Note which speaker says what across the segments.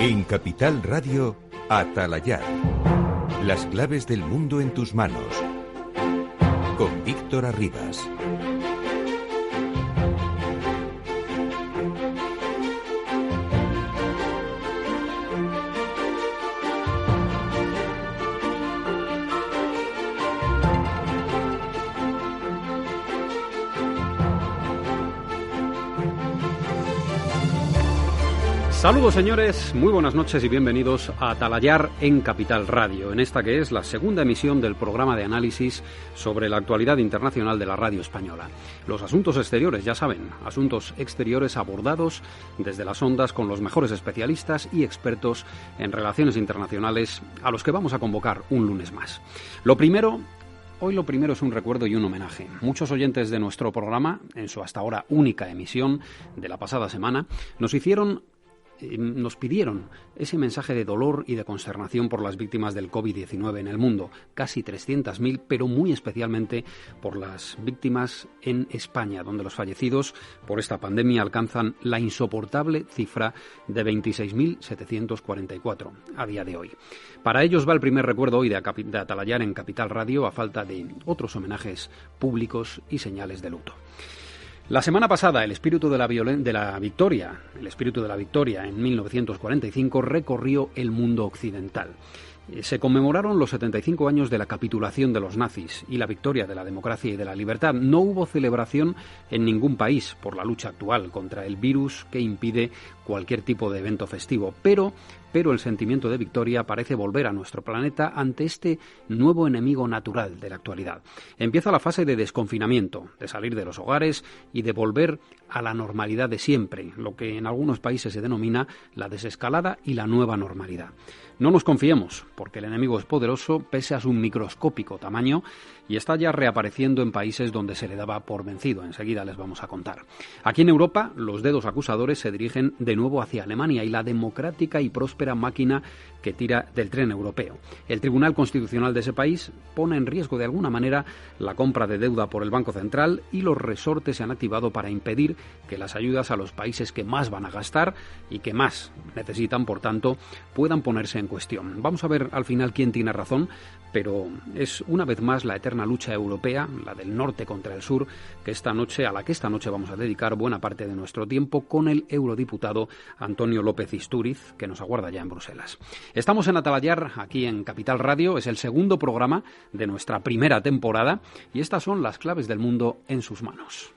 Speaker 1: En Capital Radio, Atalayar. Las claves del mundo en tus manos. Con Víctor Arribas.
Speaker 2: Saludos señores, muy buenas noches y bienvenidos a Atalayar en Capital Radio, en esta que es la segunda emisión del programa de análisis sobre la actualidad internacional de la radio española. Los asuntos exteriores, ya saben, asuntos exteriores abordados desde las ondas con los mejores especialistas y expertos en relaciones internacionales a los que vamos a convocar un lunes más. Hoy lo primero es un recuerdo y un homenaje. Muchos oyentes de nuestro programa, en su hasta ahora única emisión de la pasada semana, nos pidieron ese mensaje de dolor y de consternación por las víctimas del COVID-19 en el mundo, casi 300.000, pero muy especialmente por las víctimas en España, donde los fallecidos por esta pandemia alcanzan la insoportable cifra de 26.744 a día de hoy. Para ellos va el primer recuerdo hoy de Atalayar en Capital Radio, a falta de otros homenajes públicos y señales de luto. La semana pasada, el espíritu de la victoria en 1945 recorrió el mundo occidental. Se conmemoraron los 75 años de la capitulación de los nazis y la victoria de la democracia y de la libertad. No hubo celebración en ningún país por la lucha actual contra el virus que impide cualquier tipo de evento festivo, pero el sentimiento de victoria parece volver a nuestro planeta ante este nuevo enemigo natural de la actualidad. Empieza la fase de desconfinamiento, de salir de los hogares y de volver a la normalidad de siempre, lo que en algunos países se denomina la desescalada y la nueva normalidad. No nos confiemos, porque el enemigo es poderoso pese a su microscópico tamaño y está ya reapareciendo en países donde se le daba por vencido. Enseguida les vamos a contar. Aquí en Europa, los dedos acusadores se dirigen de nuevo hacia Alemania y la democrática y próspera máquina que tira del tren europeo. El Tribunal Constitucional de ese país pone en riesgo de alguna manera la compra de deuda por el Banco Central y los resortes se han activado para impedir que las ayudas a los países que más van a gastar y que más necesitan, por tanto, puedan ponerse en cuestión. Vamos a ver al final quién tiene razón, pero es una vez más la eterna lucha europea, la del norte contra el sur, a la que esta noche vamos a dedicar buena parte de nuestro tiempo con el eurodiputado Antonio López Istúriz, que nos aguarda ya en Bruselas. Estamos en Atalayar, aquí en Capital Radio, es el segundo programa de nuestra primera temporada y estas son las claves del mundo en sus manos.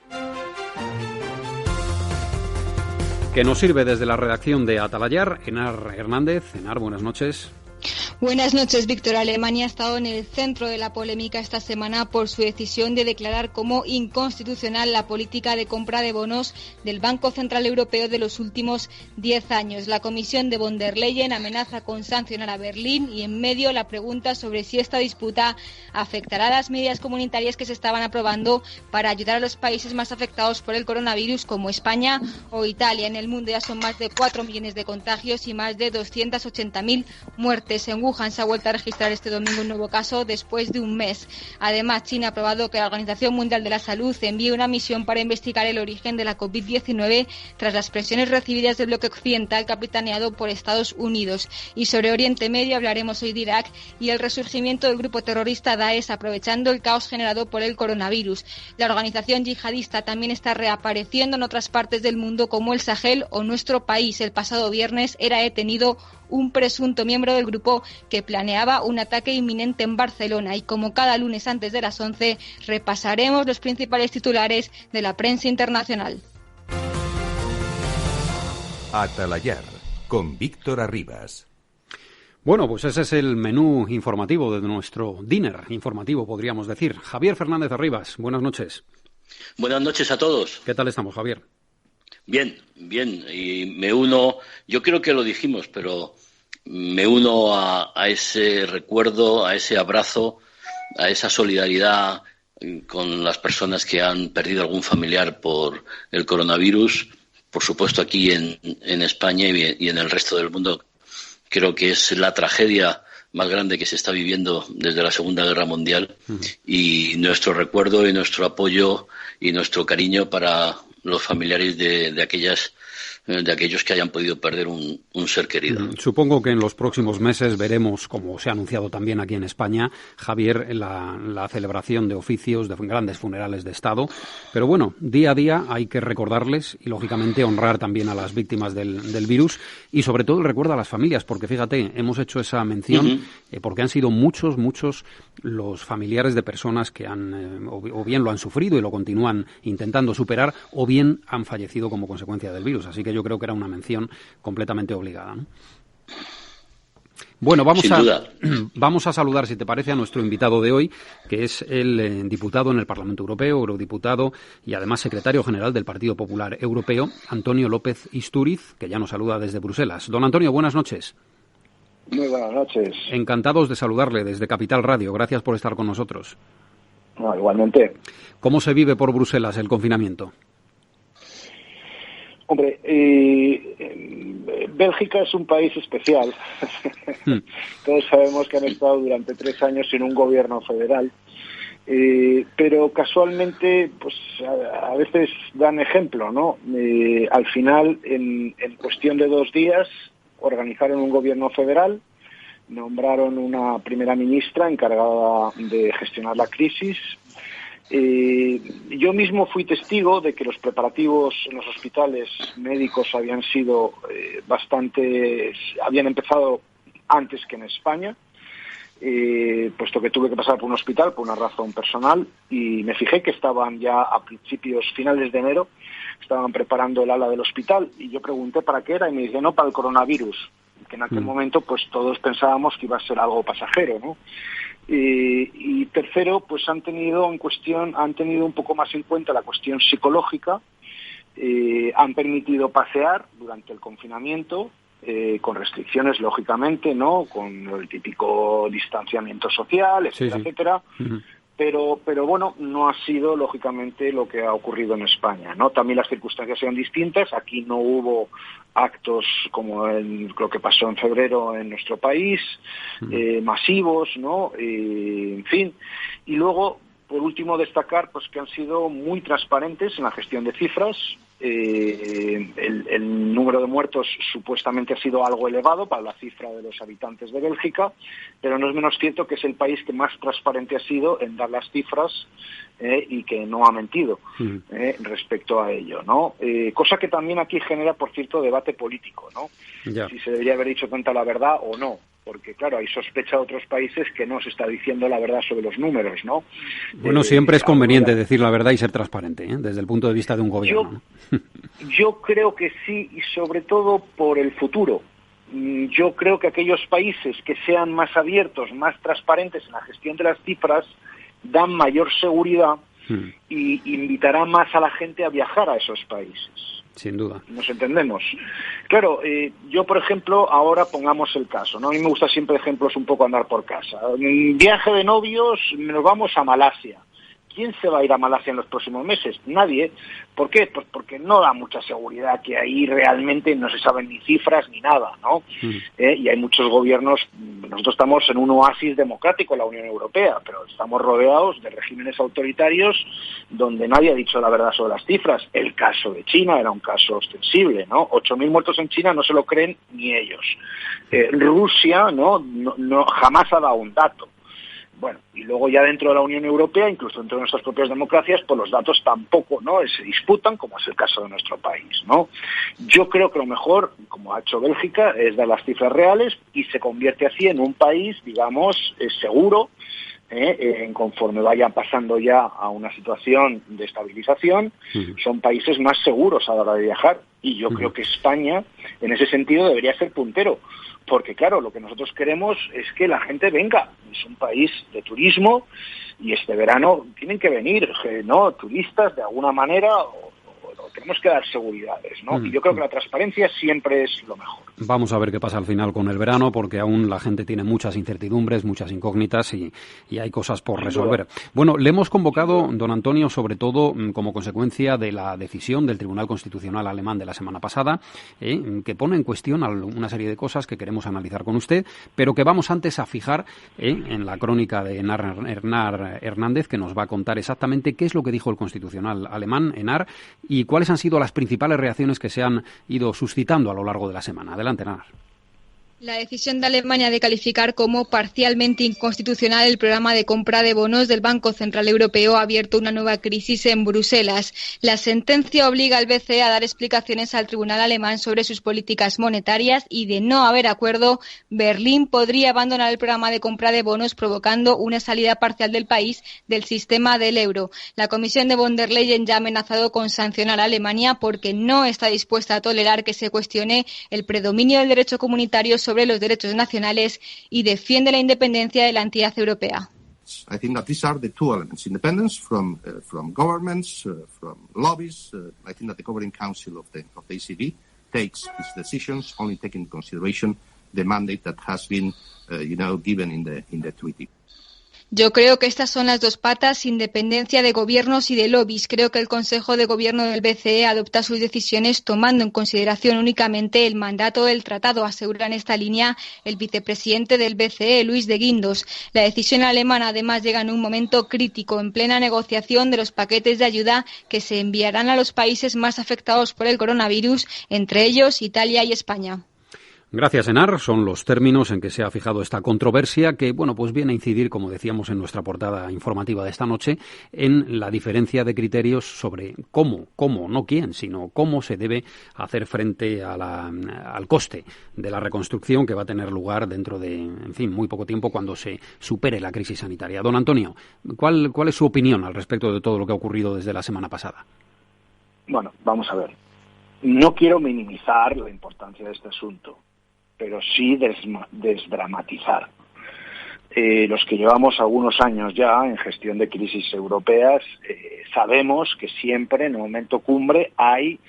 Speaker 2: Que nos sirve desde la redacción de Atalayar, Enar Hernández. Enar, buenas noches.
Speaker 3: Buenas noches, Víctor. Alemania ha estado en el centro de la polémica esta semana por su decisión de declarar como inconstitucional la política de compra de bonos del Banco Central Europeo de los últimos 10 años. La Comisión de von der Leyen amenaza con sancionar a Berlín y en medio la pregunta sobre si esta disputa afectará a las medidas comunitarias que se estaban aprobando para ayudar a los países más afectados por el coronavirus como España o Italia. En el mundo ya son más de 4 millones de contagios y más de 280.000 muertes. En Wuhan se ha vuelto a registrar este domingo un nuevo caso después de un mes. Además, China ha aprobado que la Organización Mundial de la Salud envíe una misión para investigar el origen de la COVID-19 tras las presiones recibidas del bloque occidental capitaneado por Estados Unidos. Y sobre Oriente Medio hablaremos hoy de Irak y el resurgimiento del grupo terrorista Daesh aprovechando el caos generado por el coronavirus. La organización yihadista también está reapareciendo en otras partes del mundo como el Sahel o nuestro país. El pasado viernes era detenido un presunto miembro del grupo que planeaba un ataque inminente en Barcelona y como cada lunes antes de las 11 repasaremos los principales titulares de la prensa internacional.
Speaker 1: Atalayar, con Víctor Arribas.
Speaker 2: Bueno, pues ese es el menú informativo de nuestro dinner informativo, podríamos decir. Javier Fernández Arribas, buenas noches.
Speaker 4: Buenas noches a todos.
Speaker 2: ¿Qué tal estamos, Javier?
Speaker 4: Bien, y me uno, yo creo que lo dijimos, pero me uno a ese recuerdo, a ese abrazo, a esa solidaridad con las personas que han perdido algún familiar por el coronavirus. Por supuesto, aquí en España y en el resto del mundo, creo que es la tragedia más grande que se está viviendo desde la Segunda Guerra Mundial. Y nuestro recuerdo y nuestro apoyo y nuestro cariño para los familiares de aquellas de aquellos que hayan podido perder un ser querido.
Speaker 2: Supongo que en los próximos meses veremos, como se ha anunciado también aquí en España, Javier, la celebración de oficios, de grandes funerales de Estado. Pero bueno, día a día hay que recordarles y, lógicamente, honrar también a las víctimas del virus y, sobre todo, el recuerdo a las familias, porque, fíjate, hemos hecho esa mención porque han sido muchos los familiares de personas que han o bien lo han sufrido y lo continúan intentando superar, o bien han fallecido como consecuencia del virus. Así que yo creo que era una mención completamente obligada, ¿no? Bueno, vamos a saludar, si te parece, a nuestro invitado de hoy, que es el diputado en el Parlamento Europeo, eurodiputado y además secretario general del Partido Popular Europeo, Antonio López Istúriz, que ya nos saluda desde Bruselas. Don Antonio, buenas noches.
Speaker 5: Muy buenas noches.
Speaker 2: Encantados de saludarle desde Capital Radio. Gracias por estar con nosotros.
Speaker 5: No, igualmente.
Speaker 2: ¿Cómo se vive por Bruselas el confinamiento?
Speaker 5: Hombre, Bélgica es un país especial. Todos sabemos que han estado durante 3 años sin un gobierno federal, pero casualmente, pues a veces dan ejemplo, ¿no? Al final, en cuestión de 2 días, organizaron un gobierno federal, nombraron una primera ministra encargada de gestionar la crisis. Yo mismo fui testigo de que los preparativos en los hospitales médicos habían sido habían empezado antes que en España, puesto que tuve que pasar por un hospital por una razón personal y me fijé que estaban ya a finales de enero, estaban preparando el ala del hospital y yo pregunté para qué era y me dice no, para el coronavirus, que en aquel momento pues todos pensábamos que iba a ser algo pasajero, ¿no? Y tercero, pues han tenido un poco más en cuenta la cuestión psicológica, han permitido pasear durante el confinamiento, con restricciones, lógicamente, ¿no? Con el típico distanciamiento social, etcétera, etcétera. Pero bueno, no ha sido, lógicamente, lo que ha ocurrido en España, ¿no? También las circunstancias eran distintas. Aquí no hubo actos como lo que pasó en febrero en nuestro país, masivos, ¿no? En fin. Y luego, por último, destacar pues que han sido muy transparentes en la gestión de cifras. El número de muertos supuestamente ha sido algo elevado para la cifra de los habitantes de Bélgica, pero no es menos cierto que es el país que más transparente ha sido en dar las cifras y que no ha mentido respecto a ello, ¿no? Cosa que también aquí genera, por cierto, debate político, ¿no? Ya. Si se debería haber dicho tanta la verdad o no. Porque, claro, hay sospecha de otros países que no se está diciendo la verdad sobre los números, ¿no?
Speaker 2: Bueno, siempre es conveniente decir la verdad y ser transparente, desde el punto de vista de un gobierno.
Speaker 5: Yo creo que sí, y sobre todo por el futuro. Yo creo que aquellos países que sean más abiertos, más transparentes en la gestión de las cifras, dan mayor seguridad y invitarán más a la gente a viajar a esos países.
Speaker 2: Sin duda.
Speaker 5: Nos entendemos. Claro, yo, por ejemplo, ahora pongamos el caso, ¿no? A mí me gusta siempre ejemplos un poco andar por casa. En viaje de novios nos vamos a Malasia. ¿Quién se va a ir a Malasia en los próximos meses? Nadie. ¿Por qué? Pues porque no da mucha seguridad, que ahí realmente no se saben ni cifras ni nada, ¿no? Y hay muchos gobiernos, nosotros estamos en un oasis democrático en la Unión Europea, pero estamos rodeados de regímenes autoritarios donde nadie ha dicho la verdad sobre las cifras. El caso de China era un caso ostensible, ¿no? 8.000 muertos en China no se lo creen ni ellos. Rusia no jamás ha dado un dato. Bueno, y luego ya dentro de la Unión Europea, incluso dentro de nuestras propias democracias, pues los datos tampoco, ¿no?, se disputan, como es el caso de nuestro país, ¿no? Yo creo que lo mejor, como ha hecho Bélgica, es dar las cifras reales y se convierte así en un país, digamos, seguro, conforme vayan pasando ya a una situación de estabilización, son países más seguros a la hora de viajar. Y yo creo que España, en ese sentido, debería ser puntero. Porque, claro, lo que nosotros queremos es que la gente venga. Es un país de turismo y este verano tienen que venir, ¿no?, turistas de alguna manera, o tenemos que dar seguridades, ¿no? Y yo creo que la transparencia siempre es lo mejor.
Speaker 2: Vamos a ver qué pasa al final con el verano, porque aún la gente tiene muchas incertidumbres, muchas incógnitas y hay cosas por resolver. Bueno, le hemos convocado, don Antonio, sobre todo como consecuencia de la decisión del Tribunal Constitucional alemán de la semana pasada, que pone en cuestión una serie de cosas que queremos analizar con usted, pero que vamos antes a fijar en la crónica de Enar Hernández, que nos va a contar exactamente qué es lo que dijo el Constitucional alemán, Enar, y cuáles ¿Cuáles han sido las principales reacciones que se han ido suscitando a lo largo de la semana? Adelante, Nar.
Speaker 3: La decisión de Alemania de calificar como parcialmente inconstitucional el programa de compra de bonos del Banco Central Europeo ha abierto una nueva crisis en Bruselas. La sentencia obliga al BCE a dar explicaciones al tribunal alemán sobre sus políticas monetarias y, de no haber acuerdo, Berlín podría abandonar el programa de compra de bonos, provocando una salida parcial del país del sistema del euro. La Comisión de von der Leyen ya ha amenazado con sancionar a Alemania porque no está dispuesta a tolerar que se cuestione el predominio del derecho comunitario sobre los derechos nacionales y defiende la independencia de la entidad europea.
Speaker 6: I think that these are the two elements: independence from governments, from lobbies. I think that the Governing Council of the ECB takes its decisions only taking into consideration the mandate that has been, given in the treaty.
Speaker 3: Yo creo que estas son las dos patas, independencia de gobiernos y de lobbies. Creo que el Consejo de Gobierno del BCE adopta sus decisiones tomando en consideración únicamente el mandato del tratado, asegura en esta línea el vicepresidente del BCE, Luis de Guindos. La decisión alemana además llega en un momento crítico, en plena negociación de los paquetes de ayuda que se enviarán a los países más afectados por el coronavirus, entre ellos Italia y España.
Speaker 2: Gracias, Enar. Son los términos en que se ha fijado esta controversia que, pues viene a incidir, como decíamos en nuestra portada informativa de esta noche, en la diferencia de criterios sobre cómo, no quién, sino cómo se debe hacer frente al coste de la reconstrucción que va a tener lugar dentro de, muy poco tiempo cuando se supere la crisis sanitaria. Don Antonio, ¿cuál es su opinión al respecto de todo lo que ha ocurrido desde la semana pasada?
Speaker 5: Bueno, vamos a ver. No quiero minimizar la importancia de este asunto, pero sí desdramatizar. Los que llevamos algunos años ya en gestión de crisis europeas sabemos que siempre en el momento cumbre hay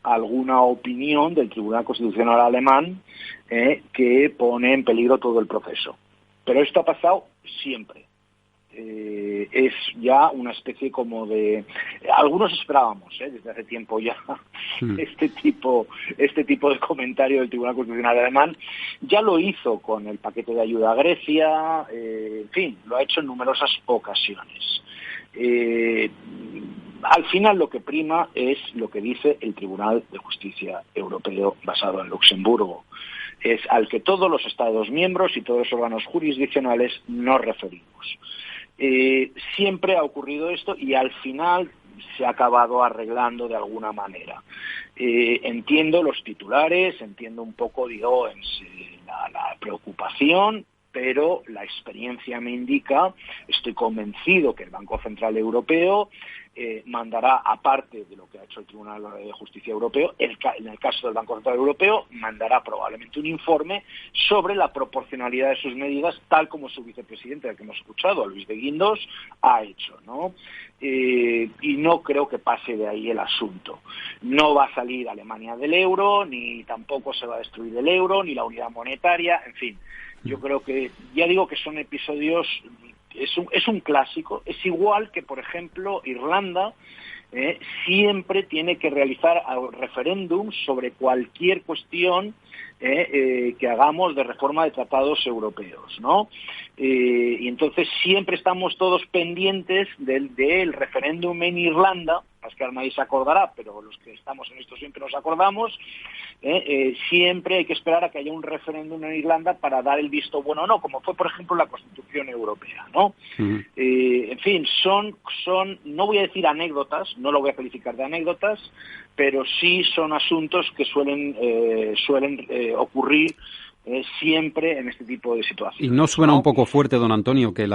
Speaker 5: alguna opinión del Tribunal Constitucional alemán que pone en peligro todo el proceso. Pero esto ha pasado siempre. Es ya una especie como de... Algunos esperábamos desde hace tiempo ya este tipo de comentario del Tribunal Constitucional alemán. Ya lo hizo con el paquete de ayuda a Grecia, lo ha hecho en numerosas ocasiones. Al final lo que prima es lo que dice el Tribunal de Justicia Europeo basado en Luxemburgo. Es al que todos los Estados miembros y todos los órganos jurisdiccionales nos referimos. Siempre ha ocurrido esto y al final se ha acabado arreglando de alguna manera. Entiendo los titulares, entiendo un poco, la preocupación, pero la experiencia me indica, estoy convencido que el Banco Central Europeo mandará, aparte de lo que ha hecho el Tribunal de Justicia Europeo, en el caso del Banco Central Europeo, mandará probablemente un informe sobre la proporcionalidad de sus medidas, tal como su vicepresidente, al que hemos escuchado, a Luis de Guindos, ha hecho, ¿no? Y no creo que pase de ahí el asunto. No va a salir Alemania del euro, ni tampoco se va a destruir el euro, ni la unidad monetaria, en fin. Yo creo que, ya digo que son episodios, es un clásico, es igual que, por ejemplo, Irlanda siempre tiene que realizar referéndums sobre cualquier cuestión que hagamos de reforma de tratados europeos, ¿no? Y entonces siempre estamos todos pendientes del referéndum en Irlanda, es que ahora nadie se acordará, pero los que estamos en esto siempre nos acordamos, siempre hay que esperar a que haya un referéndum en Irlanda para dar el visto bueno o no, como fue, por ejemplo, la Constitución Europea, ¿no? Uh-huh. En fin, son, no voy a decir anécdotas, no lo voy a calificar de anécdotas, pero sí son asuntos que suelen ocurrir siempre en este tipo de situaciones.
Speaker 2: ¿Y no suena un poco fuerte, don Antonio, que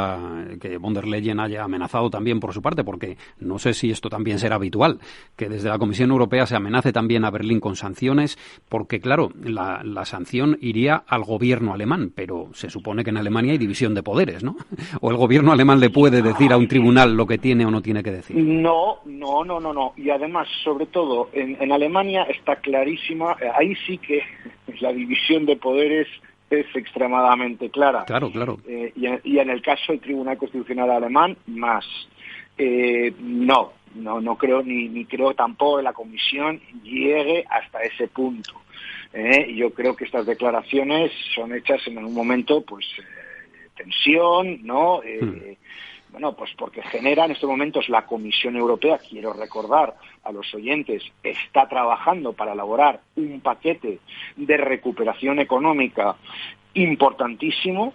Speaker 2: von der Leyen haya amenazado también por su parte? Porque no sé si esto también será habitual, que desde la Comisión Europea se amenace también a Berlín con sanciones, porque claro, la sanción iría al gobierno alemán, pero se supone que en Alemania hay división de poderes, ¿no? ¿O el gobierno alemán le puede decir a un tribunal lo que tiene o no tiene que decir?
Speaker 5: No. Y además, sobre todo, en Alemania está clarísima, ahí sí que la división de poderes es extremadamente clara.
Speaker 2: Claro.
Speaker 5: Y en el caso del Tribunal Constitucional alemán, más. No creo, ni creo tampoco que la Comisión llegue hasta ese punto. Yo creo que estas declaraciones son hechas en un momento, tensión, ¿no? Bueno, pues porque genera en estos momentos la Comisión Europea, quiero recordar a los oyentes, está trabajando para elaborar un paquete de recuperación económica importantísimo,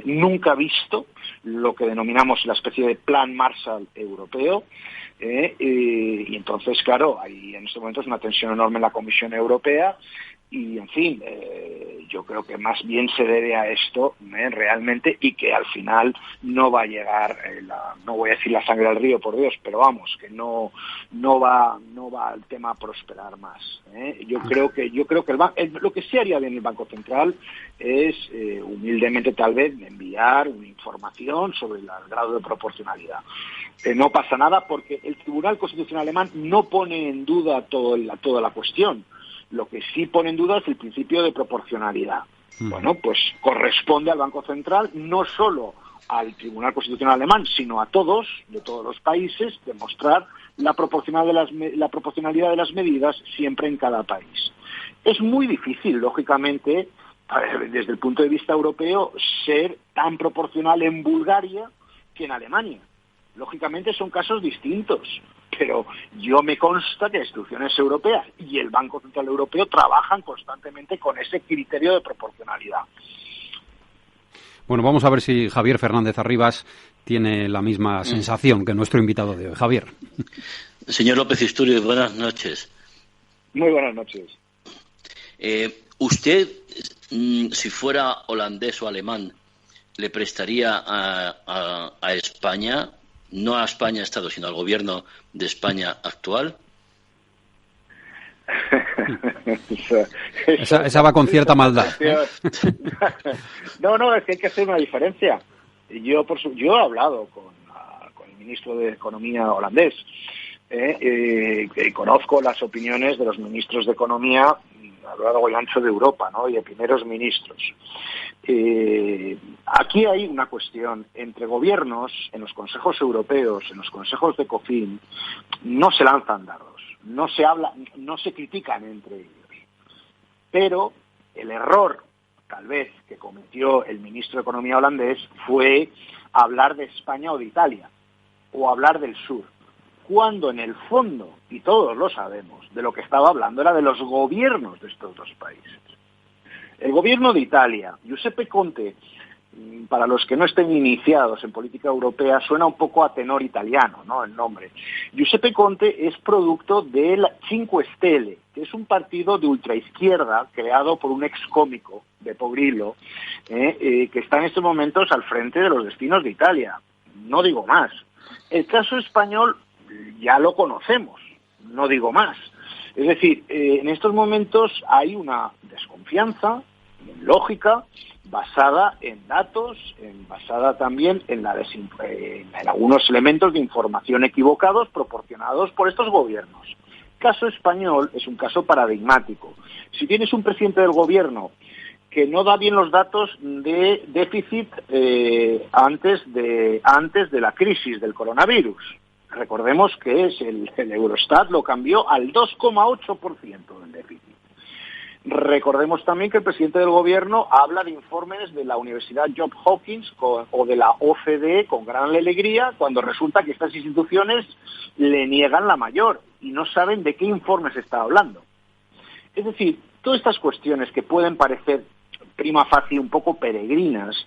Speaker 5: nunca visto, lo que denominamos la especie de Plan Marshall europeo, y entonces, claro, hay en estos momentos una tensión enorme en la Comisión Europea y, en fin, yo creo que más bien se debe a esto realmente, y que al final no va a llegar, no voy a decir la sangre al río, por Dios, pero vamos, que no va el tema a prosperar más. Yo creo que lo que sí haría bien el Banco Central es, humildemente tal vez, enviar una información sobre el grado de proporcionalidad. No pasa nada porque el Tribunal Constitucional alemán no pone en duda toda la cuestión. Lo que sí pone en duda es el principio de proporcionalidad. Bueno, pues corresponde al Banco Central, no solo al Tribunal Constitucional alemán, sino a todos, de todos los países, demostrar la proporcionalidad de las medidas siempre en cada país. Es muy difícil, lógicamente, desde el punto de vista europeo, ser tan proporcional en Bulgaria que en Alemania. Lógicamente son casos distintos, pero yo me consta que las instituciones europeas y el Banco Central Europeo trabajan constantemente con ese criterio de proporcionalidad.
Speaker 2: Bueno, vamos a ver si Javier Fernández Arribas tiene la misma sensación que nuestro invitado de hoy. Javier.
Speaker 4: Señor López Istúriz, buenas noches.
Speaker 5: Muy buenas noches.
Speaker 4: Usted, si fuera holandés o alemán, ¿le prestaría a España, no a España Estado, sino al gobierno de España actual?
Speaker 2: Esa va con cierta maldad.
Speaker 5: No, es que hay que hacer una diferencia. Yo he hablado con el ministro de Economía holandés, conozco las opiniones de los ministros de Economía a lo largo y ancho de Europa, ¿no? Y de primeros ministros. Aquí hay una cuestión entre gobiernos, en los consejos europeos, en los consejos de ECOFIN, no se lanzan dardos, no se critican entre ellos. Pero el error, tal vez, que cometió el ministro de Economía holandés fue hablar de España o de Italia, o hablar del sur, cuando en el fondo, y todos lo sabemos, de lo que estaba hablando era de los gobiernos de estos dos países. El gobierno de Italia, Giuseppe Conte, para los que no estén iniciados en política europea, suena un poco a tenor italiano, ¿no?, el nombre. Giuseppe Conte es producto del Cinque Stelle, que es un partido de ultraizquierda creado por un ex cómico, Beppe Grillo, que está en estos momentos al frente de los destinos de Italia. No digo más. El caso español ya lo conocemos, no digo más. Es decir, en estos momentos hay una desconfianza lógica basada en datos, basada también en algunos elementos de información equivocados proporcionados por estos gobiernos. El caso español es un caso paradigmático. Si tienes un presidente del gobierno que no da bien los datos de déficit antes de la crisis del coronavirus. Recordemos que el Eurostat lo cambió al 2,8% del déficit. Recordemos también que el presidente del gobierno habla de informes de la Universidad Johns Hopkins o de la OCDE con gran alegría, cuando resulta que estas instituciones le niegan la mayor y no saben de qué informes está hablando. Es decir, todas estas cuestiones que pueden parecer prima facie un poco peregrinas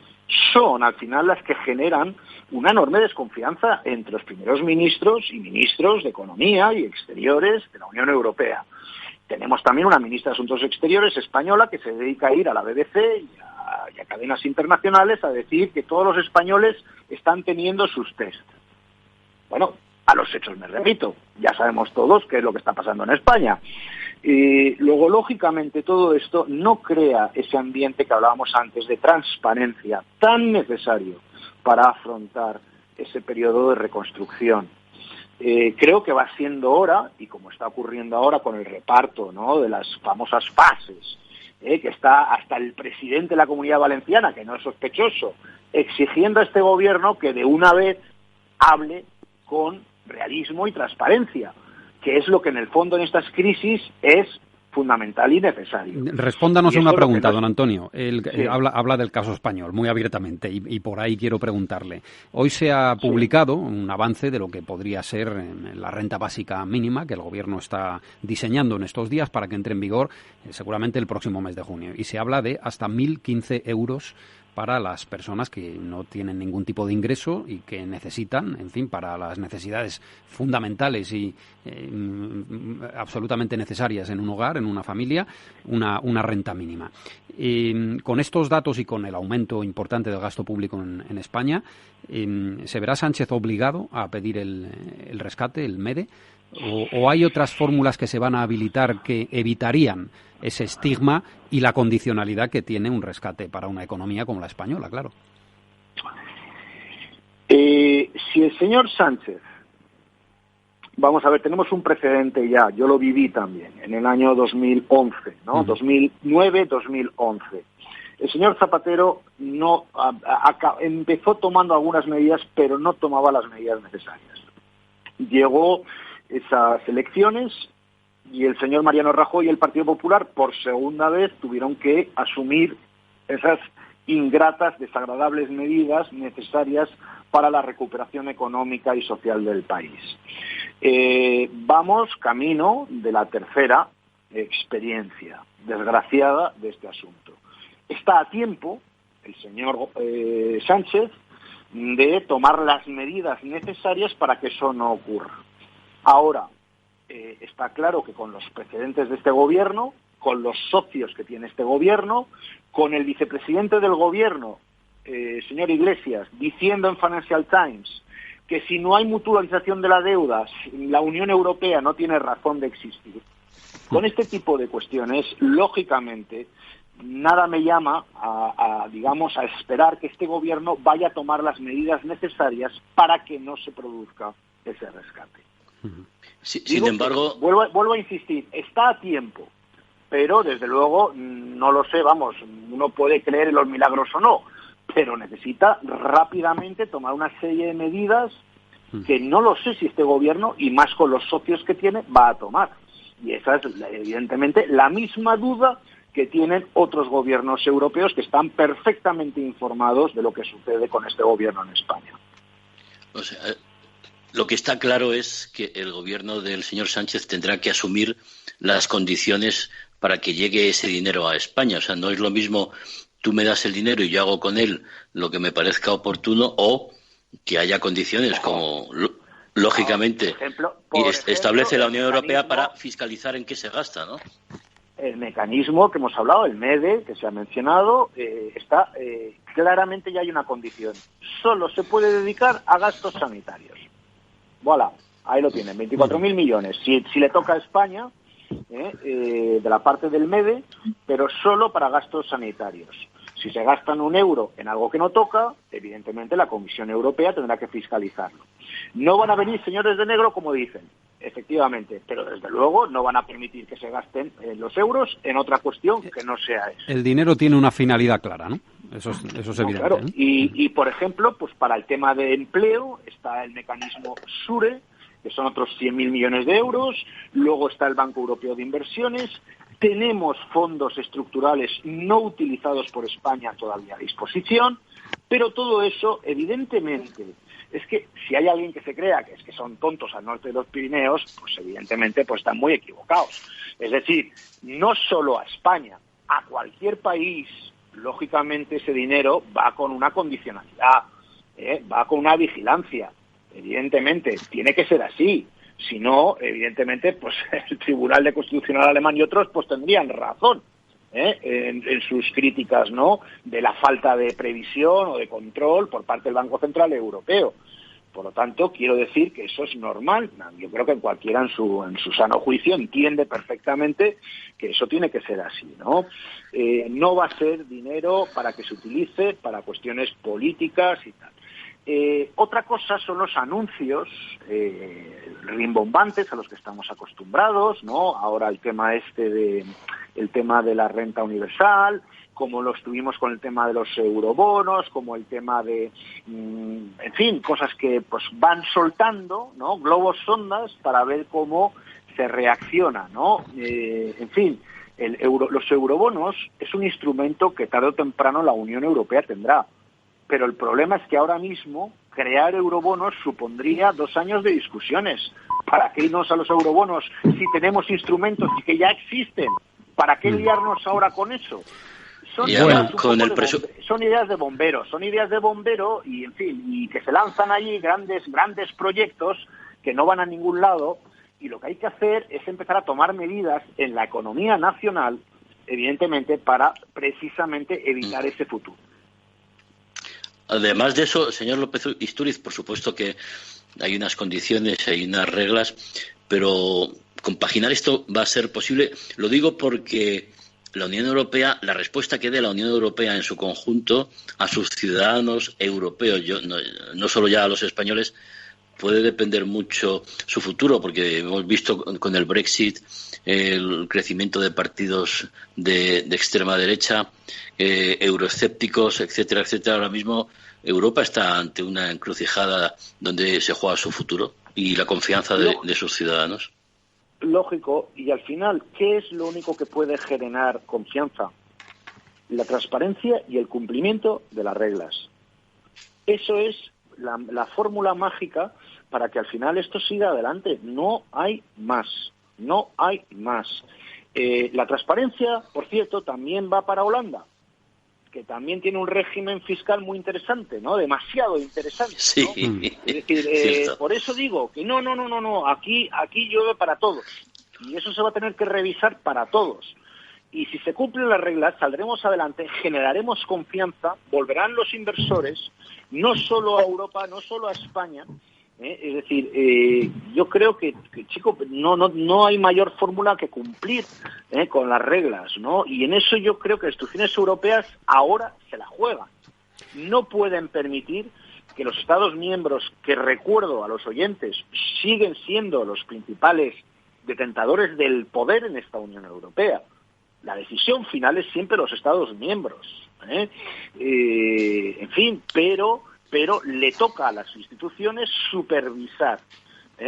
Speaker 5: son al final las que generan una enorme desconfianza entre los primeros ministros y ministros de Economía y Exteriores de la Unión Europea. Tenemos también una ministra de Asuntos Exteriores española que se dedica a ir a la BBC y a cadenas internacionales a decir que todos los españoles están teniendo sus test. Bueno, a los hechos me remito. Ya sabemos todos qué es lo que está pasando en España. Y luego, lógicamente, todo esto no crea ese ambiente que hablábamos antes de transparencia tan necesario para afrontar ese periodo de reconstrucción. Creo que va siendo hora, y como está ocurriendo ahora con el reparto, ¿no?, de las famosas fases, que está hasta el presidente de la Comunidad Valenciana, que no es sospechoso, exigiendo a este gobierno que de una vez hable con realismo y transparencia, que es lo que en el fondo en estas crisis es fundamental y necesario.
Speaker 2: Respóndanos a una pregunta, don Antonio.
Speaker 5: Sí.
Speaker 2: Habla del caso español muy abiertamente y por ahí quiero preguntarle. Hoy se ha publicado un avance de lo que podría ser la renta básica mínima que el Gobierno está diseñando en estos días para que entre en vigor seguramente el próximo mes de junio. Y se habla de hasta 1.015 euros para las personas que no tienen ningún tipo de ingreso y que necesitan, en fin, para las necesidades fundamentales y absolutamente necesarias en un hogar, en una familia, una renta mínima. Con estos datos y con el aumento importante del gasto público en España, ¿se verá Sánchez obligado a pedir el rescate, el MEDE? ¿O hay otras fórmulas que se van a habilitar que evitarían ese estigma y la condicionalidad que tiene un rescate para una economía como la española, claro?
Speaker 5: Si el señor Sánchez, vamos a ver, tenemos un precedente ya, yo lo viví también, en el año 2011, ¿no? 2009, 2011. El señor Zapatero empezó tomando algunas medidas, pero no tomaba las medidas necesarias. Llegó esas elecciones y el señor Mariano Rajoy y el Partido Popular por segunda vez tuvieron que asumir esas ingratas, desagradables medidas necesarias para la recuperación económica y social del país. Vamos camino de la tercera experiencia desgraciada de este asunto. Está a tiempo el señor Sánchez de tomar las medidas necesarias para que eso no ocurra. Ahora, está claro que con los precedentes de este gobierno, con los socios que tiene este gobierno, con el vicepresidente del gobierno, señor Iglesias, diciendo en Financial Times que si no hay mutualización de la deuda, la Unión Europea no tiene razón de existir. Con este tipo de cuestiones, lógicamente, nada me llama a esperar que este gobierno vaya a tomar las medidas necesarias para que no se produzca ese rescate.
Speaker 4: Sí, sin embargo,
Speaker 5: vuelvo a insistir, está a tiempo, pero desde luego no lo sé, uno puede creer en los milagros o no, pero necesita rápidamente tomar una serie de medidas que no lo sé si este gobierno, y más con los socios que tiene, va a tomar. Y esa es evidentemente la misma duda que tienen otros gobiernos europeos que están perfectamente informados de lo que sucede con este gobierno en España.
Speaker 4: O sea, lo que está claro es que el gobierno del señor Sánchez tendrá que asumir las condiciones para que llegue ese dinero a España. O sea, no es lo mismo tú me das el dinero y yo hago con él lo que me parezca oportuno, o que haya condiciones como, lógicamente, establece la Unión Europea para fiscalizar en qué se gasta, ¿no?
Speaker 5: El mecanismo que hemos hablado, el MEDE, que se ha mencionado, está claramente ya hay una condición. Solo se puede dedicar a gastos sanitarios. Voilà, ahí lo tienen, 24.000 millones. Si le toca a España, de la parte del MEDE, pero solo para gastos sanitarios. Si se gastan €1 en algo que no toca, evidentemente la Comisión Europea tendrá que fiscalizarlo. No van a venir señores de negro, como dicen, efectivamente, pero desde luego no van a permitir que se gasten los euros en otra cuestión que no sea eso.
Speaker 2: El dinero tiene una finalidad clara, ¿no? Eso es evidente.
Speaker 5: Claro. Y, por ejemplo, pues para el tema de empleo está el mecanismo SURE, que son otros 100.000 millones de euros, luego está el Banco Europeo de Inversiones, tenemos fondos estructurales no utilizados por España todavía a disposición, pero todo eso, evidentemente, es que si hay alguien que se crea que es que son tontos al norte de los Pirineos, pues evidentemente pues están muy equivocados. Es decir, no solo a España, a cualquier país, lógicamente ese dinero va con una condicionalidad, va con una vigilancia. Evidentemente, tiene que ser así. Si no, evidentemente, pues el Tribunal de Constitucional alemán y otros pues tendrían razón en sus críticas, ¿no?, de la falta de previsión o de control por parte del Banco Central Europeo. Por lo tanto, quiero decir que eso es normal. Yo creo que cualquiera en su sano juicio entiende perfectamente que eso tiene que ser así, ¿no? No va a ser dinero para que se utilice para cuestiones políticas y tal. Otra cosa son los anuncios rimbombantes a los que estamos acostumbrados, ¿no? Ahora el tema de la renta universal, como lo estuvimos con el tema de los eurobonos, como el tema de, en fin, cosas que pues van soltando, ¿no?, globos sondas para ver cómo se reacciona, ¿no? En fin, los eurobonos es un instrumento que tarde o temprano la Unión Europea tendrá, pero el problema es que ahora mismo crear eurobonos supondría 2 años de discusiones. ¿Para qué irnos a los eurobonos si tenemos instrumentos que ya existen? ¿Para qué liarnos ahora con eso? Son ideas de bombero y, en fin, y que se lanzan allí grandes proyectos que no van a ningún lado, y lo que hay que hacer es empezar a tomar medidas en la economía nacional, evidentemente, para precisamente evitar ese futuro.
Speaker 4: Además de eso, señor López Istúriz, por supuesto que hay unas condiciones, hay unas reglas, pero compaginar esto va a ser posible. Lo digo porque la Unión Europea, la respuesta que dé la Unión Europea en su conjunto a sus ciudadanos europeos, no solo ya a los españoles, puede depender mucho su futuro, porque hemos visto con el Brexit el crecimiento de partidos de extrema derecha, euroescépticos, etcétera, etcétera. Ahora mismo Europa está ante una encrucijada donde se juega su futuro y la confianza de sus ciudadanos.
Speaker 5: Lógico, y al final, ¿qué es lo único que puede generar confianza? La transparencia y el cumplimiento de las reglas. Eso es la fórmula mágica para que al final esto siga adelante. No hay más. La transparencia, por cierto, también va para Holanda, que también tiene un régimen fiscal muy interesante, ¿no? Demasiado interesante, ¿no?
Speaker 4: Sí.
Speaker 5: Es decir, por eso digo que no, aquí llueve para todos, y eso se va a tener que revisar para todos. Y si se cumplen las reglas, saldremos adelante, generaremos confianza, volverán los inversores, no solo a Europa, no solo a España. Es decir, yo creo que chico, no hay mayor fórmula que cumplir con las reglas, ¿no? Y en eso yo creo que las instituciones europeas ahora se la juegan. No pueden permitir que los Estados miembros, que recuerdo a los oyentes, siguen siendo los principales detentadores del poder en esta Unión Europea. La decisión final es siempre los Estados miembros, en fin, pero le toca a las instituciones supervisar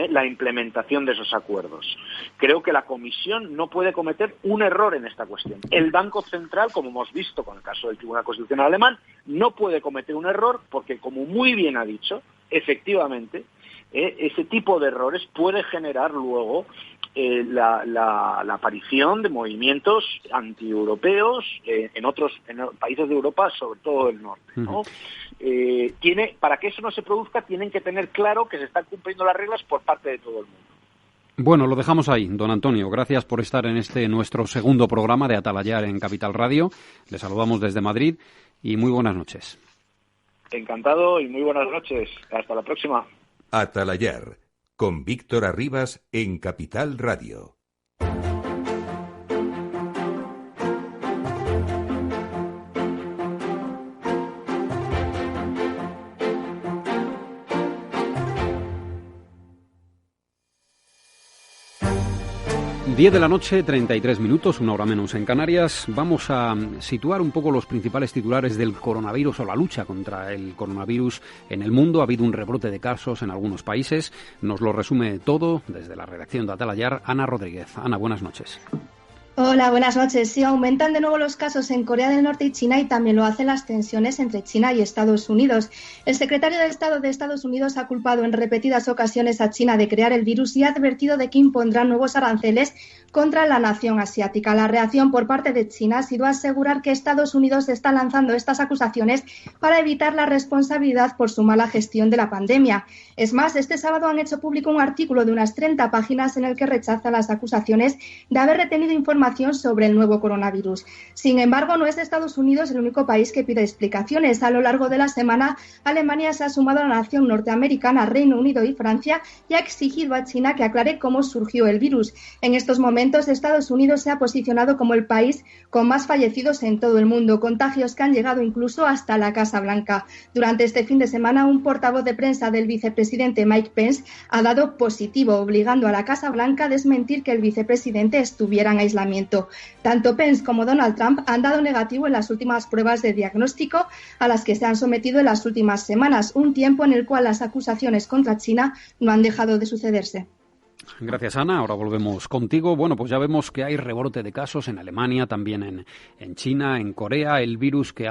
Speaker 5: la implementación de esos acuerdos. Creo que la Comisión no puede cometer un error en esta cuestión. El Banco Central, como hemos visto con el caso del Tribunal Constitucional alemán, no puede cometer un error porque, como muy bien ha dicho, efectivamente, ese tipo de errores puede generar luego la aparición de movimientos antieuropeos en países de Europa, sobre todo del norte, ¿no? Para que eso no se produzca, tienen que tener claro que se están cumpliendo las reglas por parte de todo el mundo.
Speaker 2: Bueno, lo dejamos ahí, don Antonio. Gracias por estar en nuestro segundo programa de Atalayar en Capital Radio. Le saludamos desde Madrid y muy buenas noches.
Speaker 5: Encantado y muy buenas noches. Hasta la próxima.
Speaker 1: Atalayar, con Víctor Arribas en Capital Radio.
Speaker 2: Diez de la noche, 33 minutos, 1 hora menos en Canarias. Vamos a situar un poco los principales titulares del coronavirus o la lucha contra el coronavirus en el mundo. Ha habido un rebrote de casos en algunos países. Nos lo resume todo desde la redacción de Atalayar, Ana Rodríguez. Ana, buenas noches.
Speaker 7: Hola, buenas noches. Sí, aumentan de nuevo los casos en Corea del Norte y China, y también lo hacen las tensiones entre China y Estados Unidos. El secretario de Estado de Estados Unidos ha culpado en repetidas ocasiones a China de crear el virus y ha advertido de que impondrán nuevos aranceles contra la nación asiática. La reacción por parte de China ha sido asegurar que Estados Unidos está lanzando estas acusaciones para evitar la responsabilidad por su mala gestión de la pandemia. Es más, este sábado han hecho público un artículo de unas 30 páginas en el que rechaza las acusaciones de haber retenido información sobre el nuevo coronavirus. Sin embargo, no es Estados Unidos el único país que pide explicaciones. A lo largo de la semana, Alemania se ha sumado a la nación norteamericana, Reino Unido y Francia, y ha exigido a China que aclare cómo surgió el virus. En estos momentos, Estados Unidos se ha posicionado como el país con más fallecidos en todo el mundo, contagios que han llegado incluso hasta la Casa Blanca. Durante este fin de semana, un portavoz de prensa del vicepresidente Mike Pence ha dado positivo, obligando a la Casa Blanca a desmentir que el vicepresidente estuviera en aislamiento. Tanto Pence como Donald Trump han dado negativo en las últimas pruebas de diagnóstico a las que se han sometido en las últimas semanas, un tiempo en el cual las acusaciones contra China no han dejado de sucederse.
Speaker 2: Gracias, Ana. Ahora volvemos contigo. Bueno, pues ya vemos que hay rebrote de casos en Alemania, también en China, en Corea. El virus que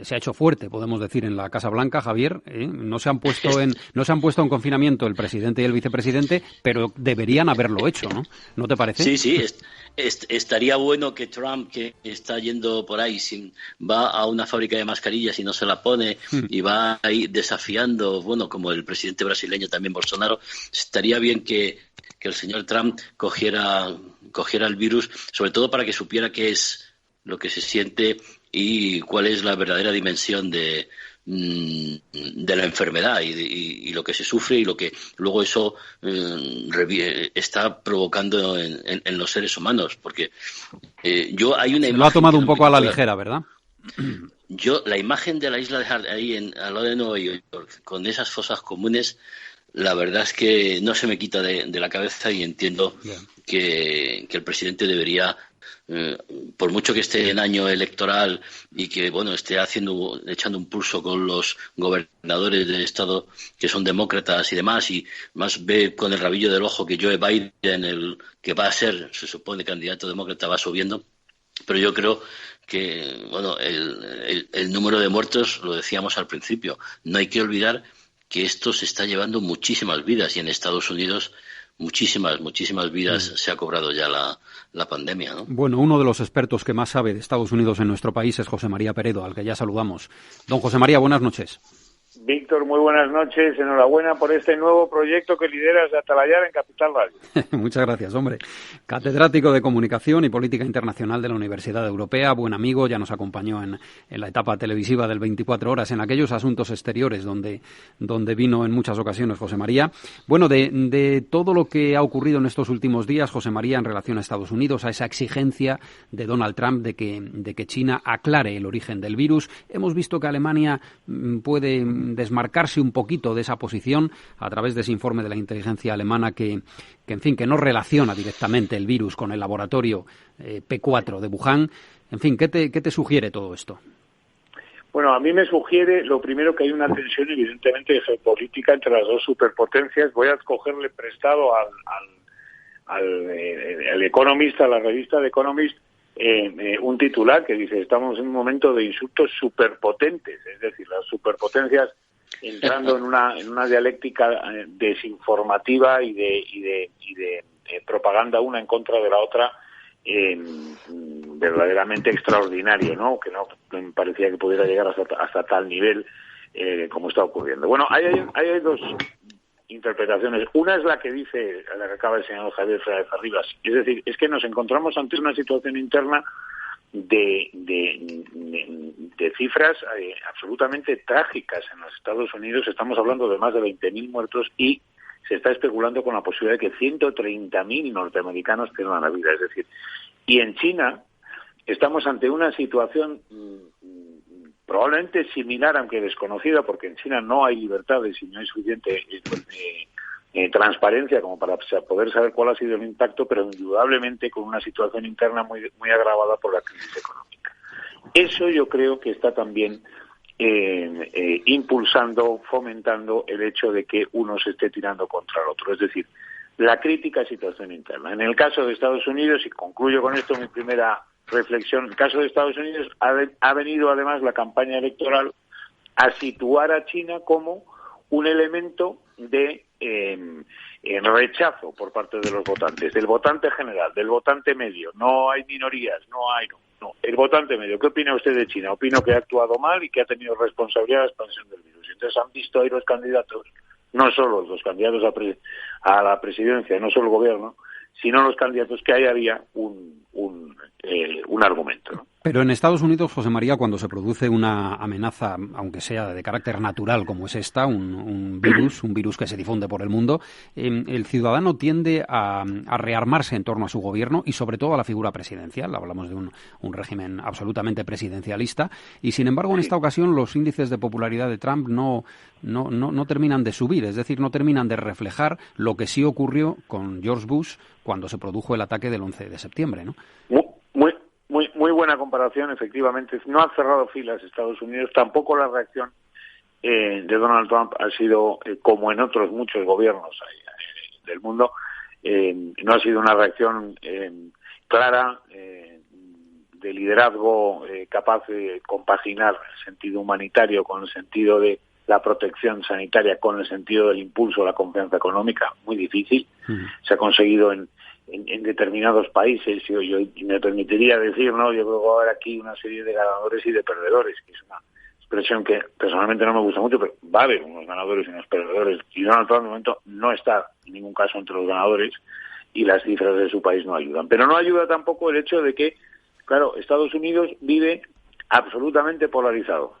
Speaker 2: se ha hecho fuerte, podemos decir, en la Casa Blanca, Javier. No se han puesto en confinamiento el presidente y el vicepresidente, pero deberían haberlo hecho, ¿no? ¿No te parece?
Speaker 4: Sí. Estaría bueno que Trump, que está yendo por ahí, va a una fábrica de mascarillas y no se la pone y va ahí desafiando, bueno, como el presidente brasileño también, Bolsonaro, estaría bien que el señor Trump cogiera el virus, sobre todo para que supiera qué es lo que se siente y cuál es la verdadera dimensión de la enfermedad y lo que se sufre y lo que luego eso está provocando en los seres humanos, porque hay una imagen
Speaker 2: lo ha tomado un poco a la ligera, ¿verdad?
Speaker 4: La imagen de la isla de Hart ahí al lado de Nueva York con esas fosas comunes, la verdad es que no se me quita de la cabeza y entiendo que el presidente debería, por mucho que esté en año electoral y que esté echando un pulso con los gobernadores del estado que son demócratas y demás, y más ve con el rabillo del ojo que Joe Biden, el que va a ser, se supone, candidato demócrata, va subiendo, pero yo creo que el número de muertos, lo decíamos al principio, no hay que olvidar que esto se está llevando muchísimas vidas y en Estados Unidos muchísimas vidas se ha cobrado ya la pandemia, ¿no?
Speaker 2: Bueno, uno de los expertos que más sabe de Estados Unidos en nuestro país es José María Peredo, al que ya saludamos. Don José María, buenas noches.
Speaker 8: Víctor, muy buenas noches. Enhorabuena por este nuevo proyecto que lideras de Atalayar en Capital Radio.
Speaker 2: Muchas gracias, hombre. Catedrático de Comunicación y Política Internacional de la Universidad Europea, buen amigo, ya nos acompañó en la etapa televisiva del 24 horas, en aquellos asuntos exteriores donde vino en muchas ocasiones José María. Bueno, de todo lo que ha ocurrido en estos últimos días, José María, en relación a Estados Unidos, a esa exigencia de Donald Trump de que China aclare el origen del virus, hemos visto que Alemania puede desmarcarse un poquito de esa posición a través de ese informe de la inteligencia alemana que no relaciona directamente el virus con el laboratorio P4 de Wuhan. En fin, ¿qué te sugiere todo esto?
Speaker 8: Bueno, a mí me sugiere, lo primero, que hay una tensión evidentemente geopolítica entre las dos superpotencias. Voy a cogerle prestado al Economist, a la revista The Economist, un titular que dice: estamos en un momento de insultos superpotentes, es decir, las superpotencias entrando en una dialéctica desinformativa y de propaganda una en contra de la otra, verdaderamente extraordinario, ¿no? Que no me parecía que pudiera llegar hasta tal nivel como está ocurriendo. Bueno, hay dos interpretaciones. Una es la que dice, la que acaba el señor Javier Fernández Arribas, es decir, es que nos encontramos ante una situación interna de cifras absolutamente trágicas en los Estados Unidos. Estamos hablando de más de 20.000 muertos y se está especulando con la posibilidad de que 130.000 norteamericanos pierdan la vida. Es decir, y en China estamos ante una situación probablemente similar, aunque desconocida, porque en China no hay libertades y no hay suficiente transparencia como para poder saber cuál ha sido el impacto, pero indudablemente con una situación interna muy agravada por la crisis económica. Eso yo creo que está también impulsando, fomentando el hecho de que uno se esté tirando contra el otro, es decir, la crítica situación interna. En el caso de Estados Unidos, y concluyo con esto mi primera reflexión, en el caso de Estados Unidos ha venido además la campaña electoral a situar a China como un elemento de rechazo por parte de los votantes, del votante general, del votante medio. No hay minorías, no, el votante medio. ¿Qué opina usted de China? Opino que ha actuado mal y que ha tenido responsabilidad de la expansión del virus. Entonces han visto ahí los candidatos, no solo los candidatos a la presidencia, no solo el gobierno, sino los candidatos que ahí había un argumento, ¿no?
Speaker 2: Pero en Estados Unidos, José María, cuando se produce una amenaza, aunque sea de carácter natural como es esta, un virus que se difunde por el mundo, el ciudadano tiende a rearmarse en torno a su gobierno y sobre todo a la figura presidencial. Hablamos de un régimen absolutamente presidencialista y, sin embargo, en esta ocasión los índices de popularidad de Trump no terminan de subir, es decir, no terminan de reflejar lo que sí ocurrió con George Bush cuando se produjo el ataque del 11 de septiembre, ¿no?
Speaker 8: Muy buena comparación, efectivamente. No ha cerrado filas Estados Unidos, tampoco la reacción de Donald Trump ha sido como en otros muchos gobiernos del mundo, no ha sido una reacción clara, de liderazgo capaz de compaginar el sentido humanitario con el sentido de la protección sanitaria, con el sentido del impulso a la confianza económica. Muy difícil. Se ha conseguido en determinados países, y me permitiría decir, ¿no? Yo creo que va a haber aquí una serie de ganadores y de perdedores, que es una expresión que personalmente no me gusta mucho, pero va a haber unos ganadores y unos perdedores. Y Donald Trump, de momento, no está en ningún caso entre los ganadores, y las cifras de su país no ayudan. Pero no ayuda tampoco el hecho de que, claro, Estados Unidos vive absolutamente polarizado.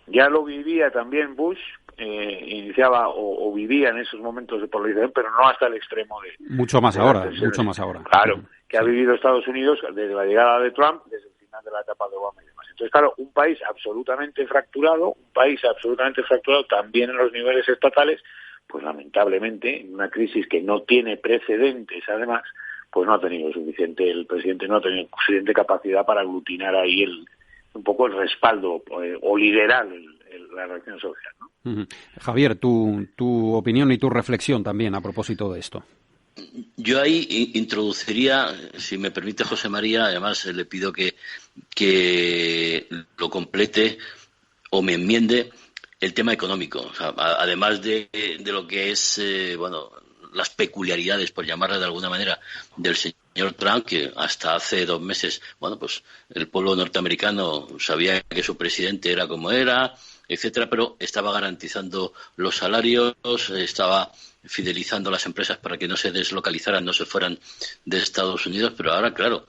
Speaker 8: Ya lo vivía también Bush, iniciaba o vivía en esos momentos de polarización, pero no hasta el extremo de...
Speaker 2: Mucho más ahora.
Speaker 8: Claro, que ha vivido Estados Unidos desde la llegada de Trump, desde el final de la etapa de Obama y demás. Entonces, claro, un país absolutamente fracturado también en los niveles estatales, pues lamentablemente, en una crisis que no tiene precedentes, además, pues no ha tenido el presidente no ha tenido suficiente capacidad para aglutinar ahí un poco el respaldo o liderar la reacción social, ¿no?
Speaker 2: Javier, tu opinión y tu reflexión también a propósito de esto.
Speaker 4: Yo ahí introduciría, si me permite José María, además le pido que lo complete o me enmiende el tema económico. O sea, además de lo que es, las peculiaridades, por llamarla de alguna manera, del señor Trump, que hasta hace 2 meses, pues el pueblo norteamericano sabía que su presidente era como era, etcétera, pero estaba garantizando los salarios, estaba fidelizando a las empresas para que no se deslocalizaran, no se fueran de Estados Unidos, pero ahora, claro,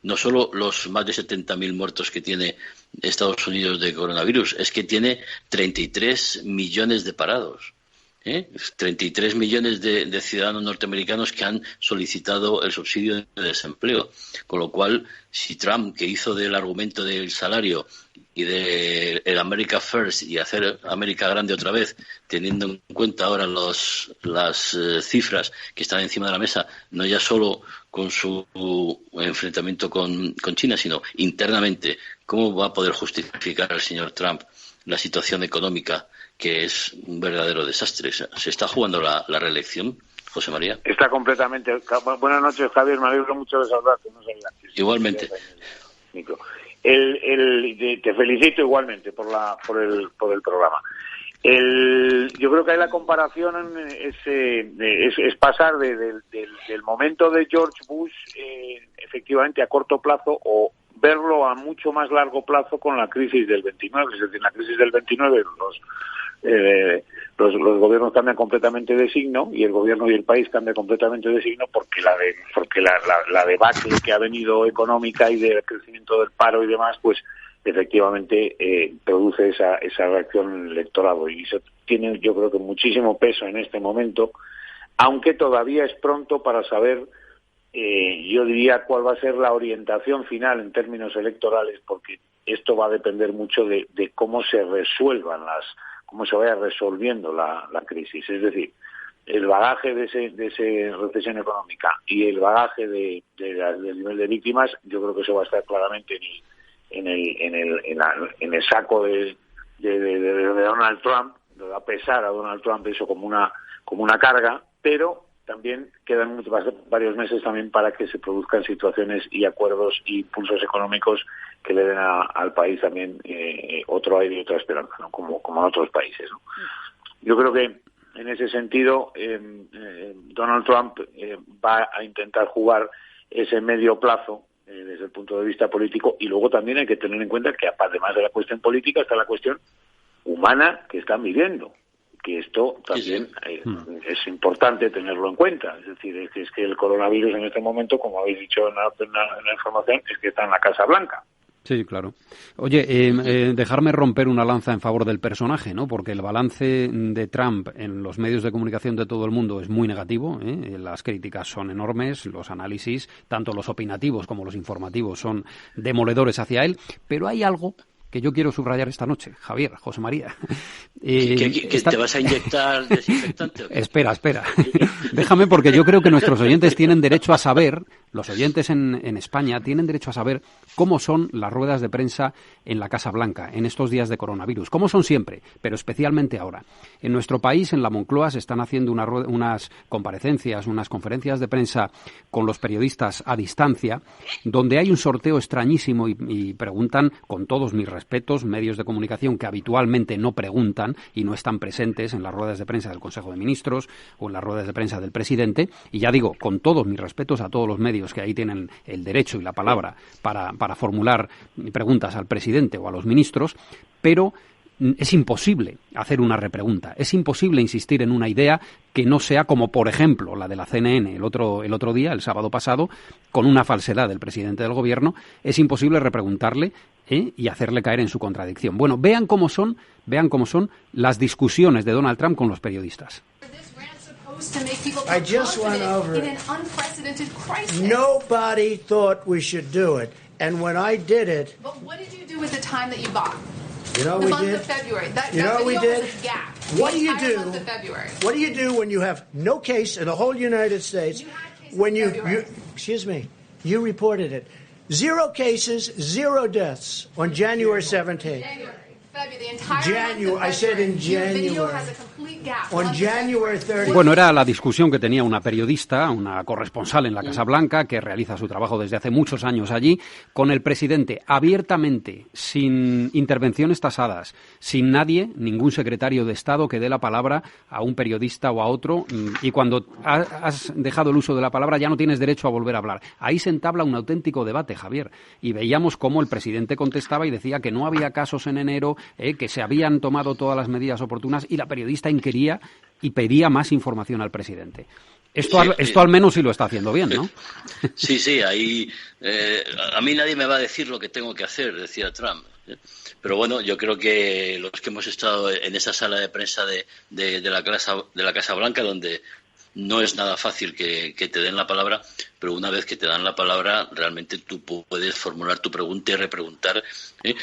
Speaker 4: no solo los más de 70.000 muertos que tiene Estados Unidos de coronavirus, es que tiene 33 millones de parados. 33 millones de ciudadanos norteamericanos que han solicitado el subsidio de desempleo. Con lo cual, si Trump, que hizo del argumento del salario y de el America First y hacer América grande otra vez, teniendo en cuenta ahora las cifras que están encima de la mesa, no ya solo con su enfrentamiento con China, sino internamente, ¿cómo va a poder justificar el señor Trump la situación económica, que es un verdadero desastre? ¿Se está jugando la reelección, José María?
Speaker 8: Está completamente... Buenas noches, Javier, me alegro mucho de saludarte. No sabía.
Speaker 4: Igualmente.
Speaker 8: Te felicito igualmente por el programa. Yo creo que ahí la comparación es pasar del momento de George Bush, efectivamente a corto plazo, o verlo a mucho más largo plazo con la crisis del 29. Es decir, en la crisis del 29 los gobiernos cambian completamente de signo, y el gobierno y el país cambian completamente de signo porque la debacle que ha venido económica y del crecimiento del paro y demás, pues efectivamente produce esa reacción en el electorado, y eso tiene, yo creo, que muchísimo peso en este momento, aunque todavía es pronto para saber, yo diría, cuál va a ser la orientación final en términos electorales, porque esto va a depender mucho de cómo se resuelvan cómo se vaya resolviendo la crisis. Es decir, el bagaje de esa recesión económica y el bagaje del nivel de víctimas, yo creo que eso va a estar claramente en el saco de Donald Trump. Le va a pesar a Donald Trump eso como una carga, pero también quedan varios meses también para que se produzcan situaciones y acuerdos y impulsos económicos que le den al país también otro aire y otra esperanza, ¿no? Como en otros países, ¿no? Yo creo que en ese sentido Donald Trump va a intentar jugar ese medio plazo desde el punto de vista político, y luego también hay que tener en cuenta que además de la cuestión política está la cuestión humana que están viviendo, que esto también es importante tenerlo en cuenta. Es decir, es que el coronavirus en este momento, como habéis dicho en la información, es que está en la Casa Blanca.
Speaker 2: Sí, claro. Oye, dejarme romper una lanza en favor del personaje, ¿no? Porque el balance de Trump en los medios de comunicación de todo el mundo es muy negativo, ¿eh? Las críticas son enormes, los análisis, tanto los opinativos como los informativos, son demoledores hacia él, pero hay algo que yo quiero subrayar esta noche, Javier, José María.
Speaker 4: ¿Te vas a inyectar desinfectante?
Speaker 2: Espera. Déjame, porque yo creo que nuestros oyentes tienen derecho a saber, los oyentes en España tienen derecho a saber cómo son las ruedas de prensa en la Casa Blanca en estos días de coronavirus. Cómo son siempre, pero especialmente ahora. En nuestro país, en la Moncloa, se están haciendo unas comparecencias, unas conferencias de prensa con los periodistas a distancia, donde hay un sorteo extrañísimo y preguntan, con todos mis respetos, medios de comunicación que habitualmente no preguntan y no están presentes en las ruedas de prensa del Consejo de Ministros o en las ruedas de prensa del presidente, y ya digo, con todos mis respetos a todos los medios que ahí tienen el derecho y la palabra para formular preguntas al presidente o a los ministros, pero es imposible hacer una repregunta, es imposible insistir en una idea que no sea como, por ejemplo, la de la CNN el otro día, el sábado pasado, con una falsedad del presidente del gobierno. Es imposible repreguntarle y hacerle caer en su contradicción. Bueno, vean cómo son las discusiones de Donald Trump con los periodistas.
Speaker 9: I just went over it. Nobody thought we should do it, and when I did it.
Speaker 10: But what did you do with the time that you bought?
Speaker 9: You know
Speaker 10: the
Speaker 9: we
Speaker 10: month
Speaker 9: did.
Speaker 10: Of February. That
Speaker 9: we did.
Speaker 10: Was a gap.
Speaker 9: What do you do?
Speaker 10: Month of February.
Speaker 9: What do you do when you have no case in the whole United States?
Speaker 10: You had cases
Speaker 9: when
Speaker 10: in February.
Speaker 9: Excuse me, you reported it. 0 cases, 0 deaths on January 17th.
Speaker 10: The entire
Speaker 9: January. I said in January.
Speaker 10: Video has a complete gap.
Speaker 9: On January 30th.
Speaker 2: Bueno, era la discusión que tenía una periodista, una corresponsal en la Casa Blanca, que realiza su trabajo desde hace muchos años allí, con el presidente abiertamente, sin intervenciones tasadas, sin nadie, ningún secretario de Estado que dé la palabra a un periodista o a otro, y cuando has dejado el uso de la palabra ya no tienes derecho a volver a hablar. Ahí se entabla un auténtico debate, Javier, y veíamos cómo el presidente contestaba y decía que no había casos en enero, que se habían tomado todas las medidas oportunas, y la periodista inquiría y pedía más información al presidente. Esto al menos sí lo está haciendo bien, ¿no?
Speaker 4: Sí, ahí a mí nadie me va a decir lo que tengo que hacer, decía Trump. Pero bueno, yo creo que los que hemos estado en esa sala de prensa de la Casa Blanca, donde no es nada fácil que te den la palabra, pero una vez que te dan la palabra, realmente tú puedes formular tu pregunta y repreguntar.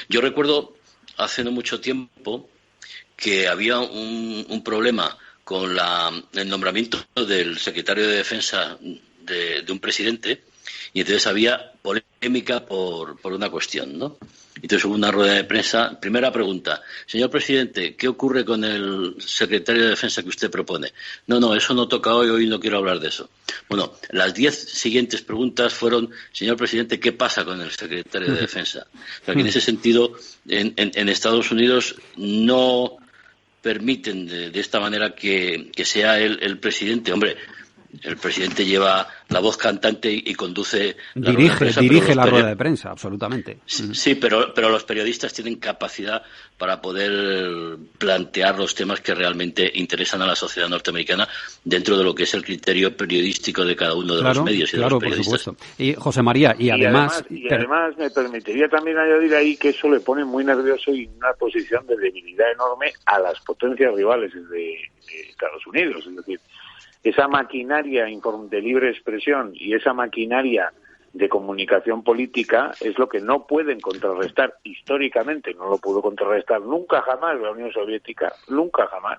Speaker 4: Yo recuerdo hace no mucho tiempo que había un problema con el nombramiento del secretario de Defensa de un presidente, y entonces había polémica por una cuestión, ¿no? Entonces hubo una rueda de prensa. Primera pregunta: señor presidente, ¿qué ocurre con el secretario de Defensa que usted propone? No, eso no toca hoy no quiero hablar de eso. Bueno, las 10 siguientes preguntas fueron: señor presidente, ¿qué pasa con el secretario de Defensa? O sea, que en ese sentido, en Estados Unidos no permiten de esta manera que sea el presidente. Hombre, el presidente lleva la voz cantante y conduce
Speaker 2: dirige la rueda de prensa, absolutamente.
Speaker 4: Sí, pero los periodistas tienen capacidad para poder plantear los temas que realmente interesan a la sociedad norteamericana dentro de lo que es el criterio periodístico de cada uno de los medios y de los periodistas.
Speaker 2: Por supuesto. Y José María, y además
Speaker 8: me permitiría también añadir ahí que eso le pone muy nervioso y una posición de debilidad enorme a las potencias rivales de Estados Unidos. Es decir, esa maquinaria de libre expresión y esa maquinaria de comunicación política es lo que no pueden contrarrestar históricamente, no lo pudo contrarrestar nunca jamás la Unión Soviética, nunca jamás.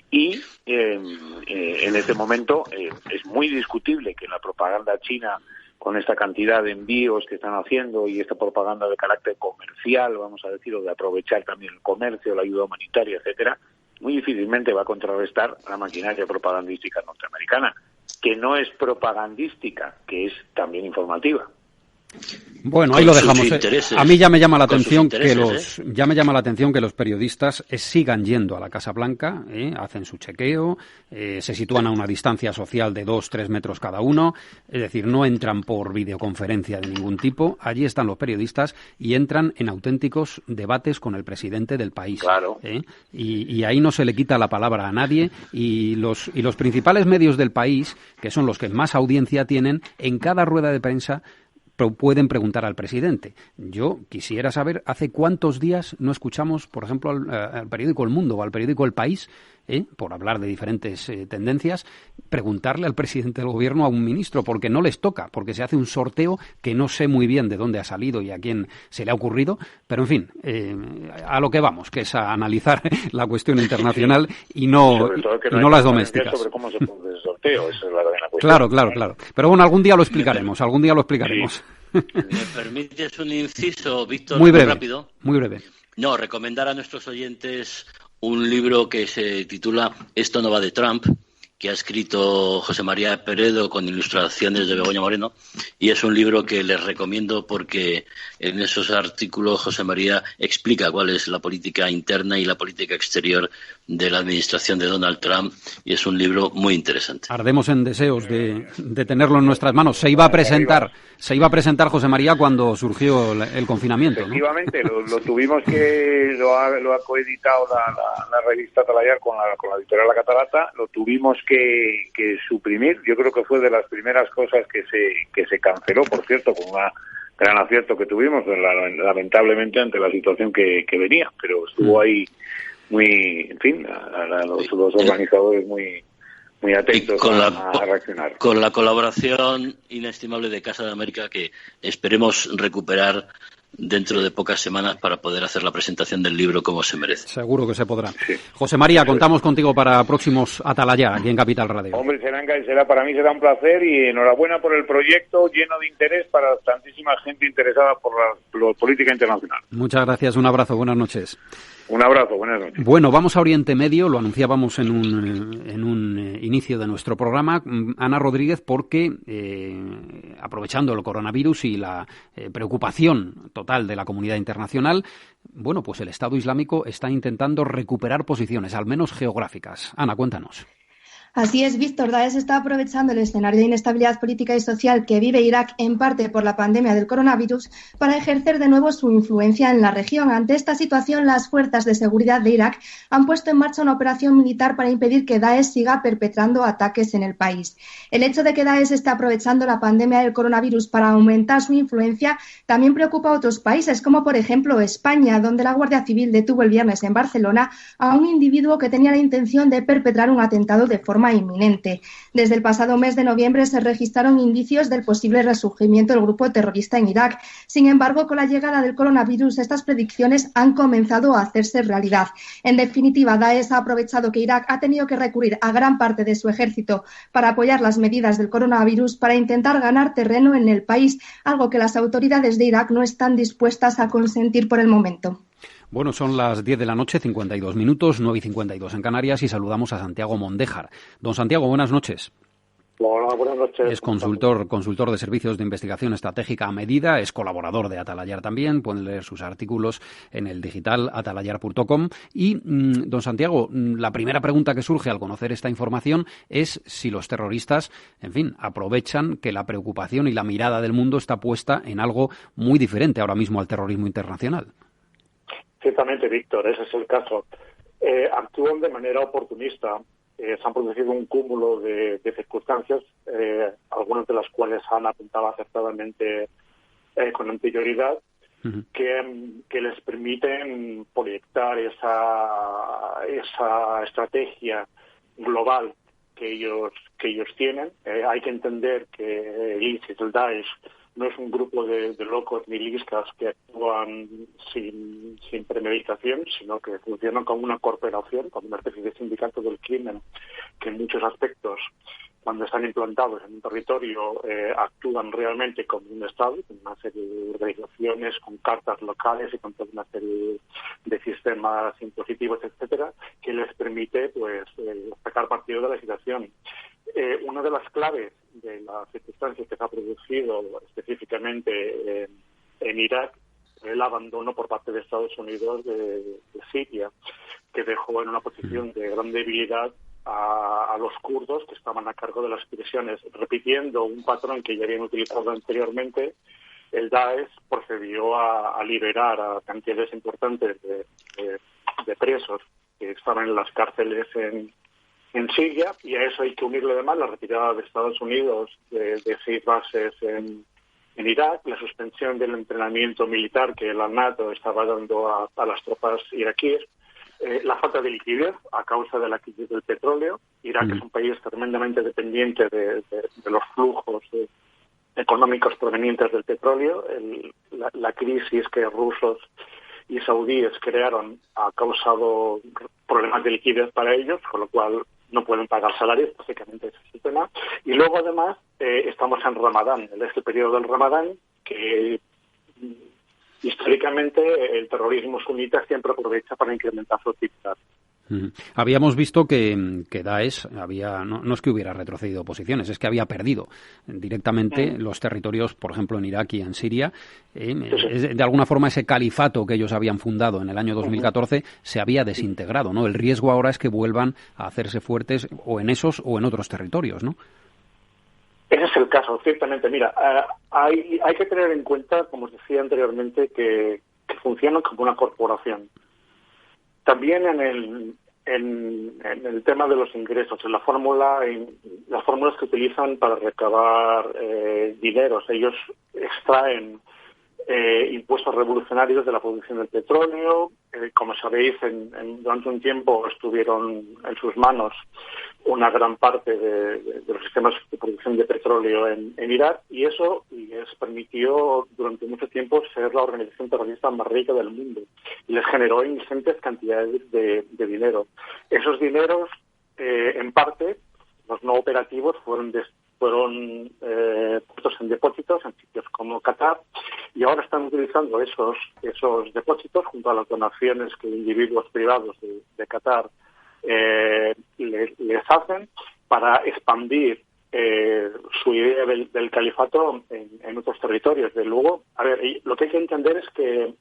Speaker 8: Y en este momento es muy discutible que la propaganda china, con esta cantidad de envíos que están haciendo y esta propaganda de carácter comercial, vamos a decir, o de aprovechar también el comercio, la ayuda humanitaria, etcétera, muy difícilmente va a contrarrestar la maquinaria propagandística norteamericana, que no es propagandística, que es también informativa.
Speaker 2: Bueno, ahí lo dejamos. A mí ya me llama la atención que los periodistas sigan yendo a la Casa Blanca, hacen su chequeo, se sitúan a una distancia social de 2-3 metros cada uno, es decir, no entran por videoconferencia de ningún tipo. Allí están los periodistas y entran en auténticos debates con el presidente del país.
Speaker 8: Claro.
Speaker 2: Y ahí no se le quita la palabra a nadie, y los principales medios del país, que son los que más audiencia tienen, en cada rueda de prensa pueden preguntar al presidente. Yo quisiera saber hace cuántos días no escuchamos, por ejemplo, al periódico El Mundo o al periódico El País por hablar de diferentes tendencias, preguntarle al presidente del gobierno a un ministro, porque no les toca, porque se hace un sorteo que no sé muy bien de dónde ha salido y a quién se le ha ocurrido, pero en fin, a lo que vamos, que es a analizar la cuestión internacional y no las domésticas.
Speaker 8: Sobre cómo se produce el sorteo, esa es la verdadera cuestión.
Speaker 2: Claro. Pero bueno, algún día lo explicaremos.
Speaker 4: Sí. ¿Me permites un inciso, Víctor?
Speaker 2: Muy breve,
Speaker 4: rápido.
Speaker 2: Muy breve.
Speaker 4: No, recomendar a nuestros oyentes un libro que se titula Esto no va de Trump, que ha escrito José María Peredo con ilustraciones de Begoña Moreno, y es un libro que les recomiendo porque en esos artículos José María explica cuál es la política interna y la política exterior de la administración de Donald Trump, y es un libro muy interesante.
Speaker 2: Ardemos en deseos de tenerlo en nuestras manos. Se iba a presentar José María cuando surgió el confinamiento, ¿no?
Speaker 8: Efectivamente, lo tuvimos que lo ha coeditado la revista Atalayar con la editorial La Catarata, lo tuvimos que suprimir. Yo creo que fue de las primeras cosas que se canceló, por cierto, con un gran acierto que tuvimos, lamentablemente ante la situación que venía, pero estuvo ahí muy, en fin, los organizadores muy atentos a reaccionar.
Speaker 4: Con la colaboración inestimable de Casa de América, que esperemos recuperar dentro de pocas semanas para poder hacer la presentación del libro como se merece.
Speaker 2: Seguro que se podrá.
Speaker 8: Sí.
Speaker 2: José María, contamos contigo para próximos Atalaya, aquí en Capital Radio.
Speaker 8: Hombre, para mí será un placer y enhorabuena por el proyecto lleno de interés para tantísima gente interesada por la política internacional.
Speaker 2: Muchas gracias, un abrazo, buenas noches.
Speaker 8: Un abrazo, buenas noches.
Speaker 2: Bueno, vamos a Oriente Medio, lo anunciábamos en un inicio de nuestro programa, Ana Rodríguez, porque aprovechando el coronavirus y la preocupación total de la comunidad internacional, bueno, pues el Estado Islámico está intentando recuperar posiciones, al menos geográficas. Ana, cuéntanos.
Speaker 7: Así es, Víctor. Daesh está aprovechando el escenario de inestabilidad política y social que vive Irak en parte por la pandemia del coronavirus para ejercer de nuevo su influencia en la región. Ante esta situación, las fuerzas de seguridad de Irak han puesto en marcha una operación militar para impedir que Daesh siga perpetrando ataques en el país. El hecho de que Daesh esté aprovechando la pandemia del coronavirus para aumentar su influencia también preocupa a otros países, como por ejemplo España, donde la Guardia Civil detuvo el viernes en Barcelona a un individuo que tenía la intención de perpetrar un atentado de forma inminente. Desde el pasado mes de noviembre se registraron indicios del posible resurgimiento del grupo terrorista en Irak. Sin embargo, con la llegada del coronavirus, estas predicciones han comenzado a hacerse realidad. En definitiva, Daesh ha aprovechado que Irak ha tenido que recurrir a gran parte de su ejército para apoyar las medidas del coronavirus para intentar ganar terreno en el país, algo que las autoridades de Irak no están dispuestas a consentir por el momento.
Speaker 2: Bueno, son las 10 de la noche, 52 minutos, 9:52 en Canarias, y saludamos a Santiago Mondéjar. Don Santiago, buenas noches.
Speaker 11: Hola, buenas noches.
Speaker 2: Es consultor de servicios de investigación estratégica a medida, es colaborador de Atalayar también, pueden leer sus artículos en el digital atalayar.com. Y, don Santiago, la primera pregunta que surge al conocer esta información es si los terroristas, en fin, aprovechan que la preocupación y la mirada del mundo está puesta en algo muy diferente ahora mismo al terrorismo internacional.
Speaker 11: Ciertamente, Víctor, ese es el caso. Actúan de manera oportunista. Se han producido un cúmulo de circunstancias, algunas de las cuales han apuntado acertadamente con anterioridad, que les permiten proyectar esa estrategia global que ellos tienen. Hay que entender que el ISIS, el Daesh, no es un grupo de locos ni liscas que actúan sin premeditación, sino que funcionan como una corporación, como una especie de sindicato del crimen, que en muchos aspectos, cuando están implantados en un territorio, actúan realmente como un Estado, con una serie de organizaciones, con cartas locales y con toda una serie de sistemas impositivos, etcétera, que les permite pues sacar partido de la situación. Una de las claves de las circunstancias que se ha producido específicamente en Irak fue el abandono por parte de Estados Unidos de Siria, que dejó en una posición de gran debilidad a los kurdos que estaban a cargo de las prisiones. Repitiendo un patrón que ya habían utilizado anteriormente, el Daesh procedió a liberar a cantidades importantes de presos que estaban en las cárceles en Siria, y a eso hay que unirle además la retirada de Estados Unidos de 6 bases en Irak, la suspensión del entrenamiento militar que la NATO estaba dando a las tropas iraquíes, la falta de liquidez a causa de la crisis del petróleo. Irak es un país tremendamente dependiente de los flujos económicos provenientes del petróleo. La crisis que rusos y saudíes crearon ha causado problemas de liquidez para ellos, con lo cual no pueden pagar salarios, básicamente ese es el tema. Y luego, además, estamos en Ramadán, es el periodo del Ramadán, que históricamente el terrorismo sunita siempre aprovecha para incrementar su actividad.
Speaker 2: Habíamos visto que Daesh no es que hubiera retrocedido posiciones, es que había perdido directamente los territorios, por ejemplo, en Irak y en Siria. De alguna forma ese califato que ellos habían fundado en el año 2014 se había desintegrado, ¿no? El riesgo ahora es que vuelvan a hacerse fuertes o en esos o en otros territorios, ¿no?
Speaker 11: Ese es el caso, ciertamente. Mira, hay que tener en cuenta, como os decía anteriormente, que funcionan como una corporación. También en el tema de los ingresos, en las fórmulas que utilizan para recabar dineros, ellos extraen impuestos revolucionarios de la producción del petróleo. Como sabéis, durante un tiempo estuvieron en sus manos una gran parte de los sistemas de producción de petróleo en Irak, y eso les permitió durante mucho tiempo ser la organización terrorista más rica del mundo y les generó ingentes cantidades de dinero. Esos dineros, en parte, los no operativos, fueron puestos en depósitos en sitios como Qatar, y ahora están utilizando esos depósitos junto a las donaciones que individuos privados de Qatar les hacen para expandir su idea del califato en otros territorios. De luego, lo que hay que entender es que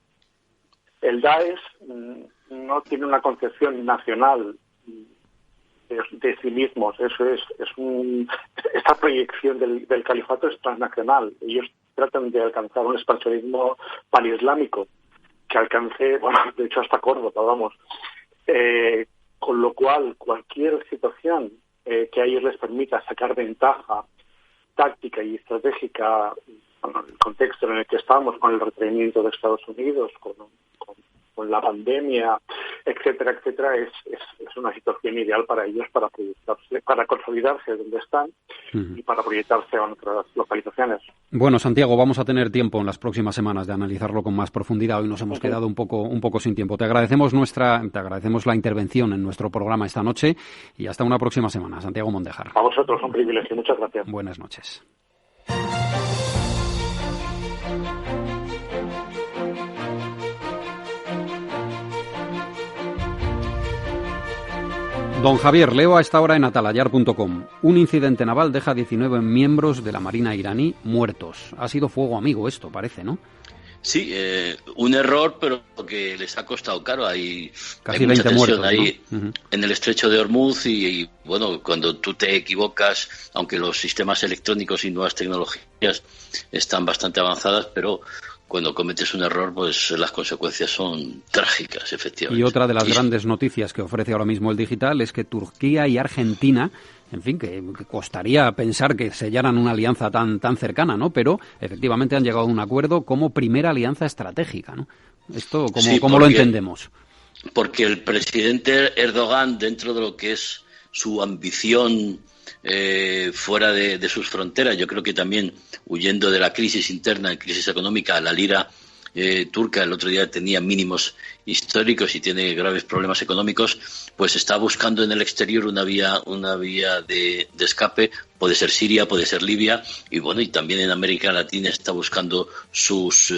Speaker 11: el Daesh no tiene una concepción nacional de sí mismos. Esta proyección del califato es transnacional. Ellos tratan de alcanzar un expansionismo panislámico que alcance, de hecho hasta Córdoba, vamos. Con lo cual, cualquier situación que a ellos les permita sacar ventaja táctica y estratégica, en el contexto en el que estamos, con el retraimiento de Estados Unidos, con la pandemia, etcétera, etcétera, es una situación ideal para ellos para consolidarse donde están y para proyectarse a otras localizaciones.
Speaker 2: Bueno, Santiago, vamos a tener tiempo en las próximas semanas de analizarlo con más profundidad. Hoy nos hemos quedado un poco sin tiempo. Te agradecemos la intervención en nuestro programa esta noche y hasta una próxima semana. Santiago Mondejar.
Speaker 11: A vosotros, un privilegio. Muchas gracias.
Speaker 2: Buenas noches. Don Javier, leo a esta hora en atalayar.com. Un incidente naval deja 19 miembros de la Marina iraní muertos. Ha sido fuego amigo esto, parece, ¿no?
Speaker 4: Sí, un error, pero que les ha costado caro. Hay
Speaker 2: casi
Speaker 4: mucha
Speaker 2: 20
Speaker 4: tensión
Speaker 2: muertos,
Speaker 4: ahí,
Speaker 2: ¿no?
Speaker 4: en el estrecho de Hormuz y bueno, cuando tú te equivocas, aunque los sistemas electrónicos y nuevas tecnologías están bastante avanzadas, pero cuando cometes un error, pues las consecuencias son trágicas, efectivamente.
Speaker 2: Y otra de las grandes noticias que ofrece ahora mismo el digital es que Turquía y Argentina, en fin, que costaría pensar que sellaran una alianza tan cercana, ¿no? Pero efectivamente han llegado a un acuerdo como primera alianza estratégica, ¿no? Esto, ¿cómo lo entendemos?
Speaker 4: Porque el presidente Erdogan, dentro de lo que es su ambición fuera de sus fronteras, yo creo que también huyendo de la crisis interna, crisis económica, la lira turca el otro día tenía mínimos históricos y tiene graves problemas económicos, pues está buscando en el exterior una vía de escape. Puede ser Siria, puede ser Libia, y bueno, y también en América Latina está buscando sus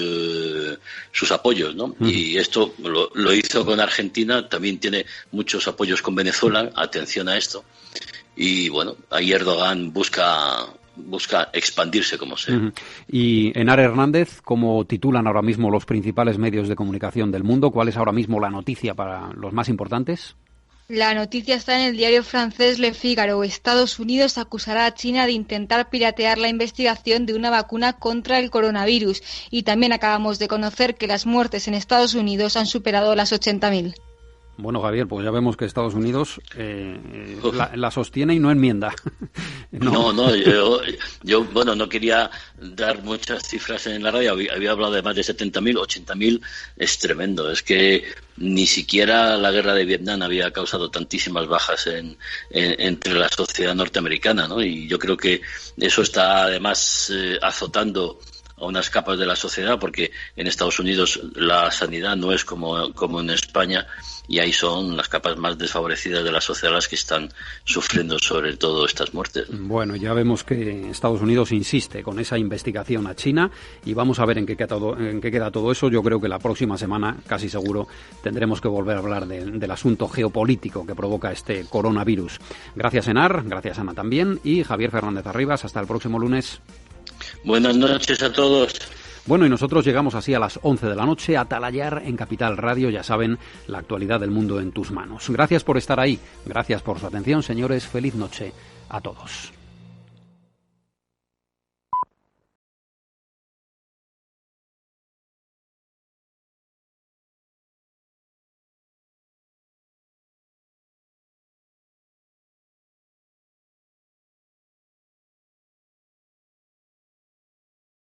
Speaker 4: apoyos, ¿no? Y esto lo hizo con Argentina, también tiene muchos apoyos con Venezuela, atención a esto. Y bueno, ahí Erdogan busca expandirse como sea.
Speaker 2: Y Henar Hernández, ¿cómo titulan ahora mismo los principales medios de comunicación del mundo? ¿Cuál es ahora mismo la noticia para los más importantes?
Speaker 3: La noticia está en el diario francés Le Figaro. Estados Unidos acusará a China de intentar piratear la investigación de una vacuna contra el coronavirus. Y también acabamos de conocer que las muertes en Estados Unidos han superado las 80.000.
Speaker 2: Bueno, Javier, pues ya vemos que Estados Unidos la sostiene y no enmienda.
Speaker 4: No, yo bueno, no quería dar muchas cifras en la radio, había hablado de más de 70.000, 80.000, es tremendo, es que ni siquiera la guerra de Vietnam había causado tantísimas bajas entre la sociedad norteamericana, ¿no? Y yo creo que eso está además azotando a unas capas de la sociedad, porque en Estados Unidos la sanidad no es como en España, y ahí son las capas más desfavorecidas de la sociedad las que están sufriendo sobre todo estas muertes.
Speaker 2: Bueno, ya vemos que Estados Unidos insiste con esa investigación a China y vamos a ver en qué queda todo eso. Yo creo que la próxima semana, casi seguro, tendremos que volver a hablar del asunto geopolítico que provoca este coronavirus. Gracias, Enar, gracias, Ana, también, y Javier Fernández Arribas. Hasta el próximo lunes.
Speaker 4: Buenas noches a todos.
Speaker 2: Bueno, y nosotros llegamos así a las 11 de la noche a Atalayar en Capital Radio. Ya saben, la actualidad del mundo en tus manos. Gracias por estar ahí. Gracias por su atención, señores. Feliz noche a todos.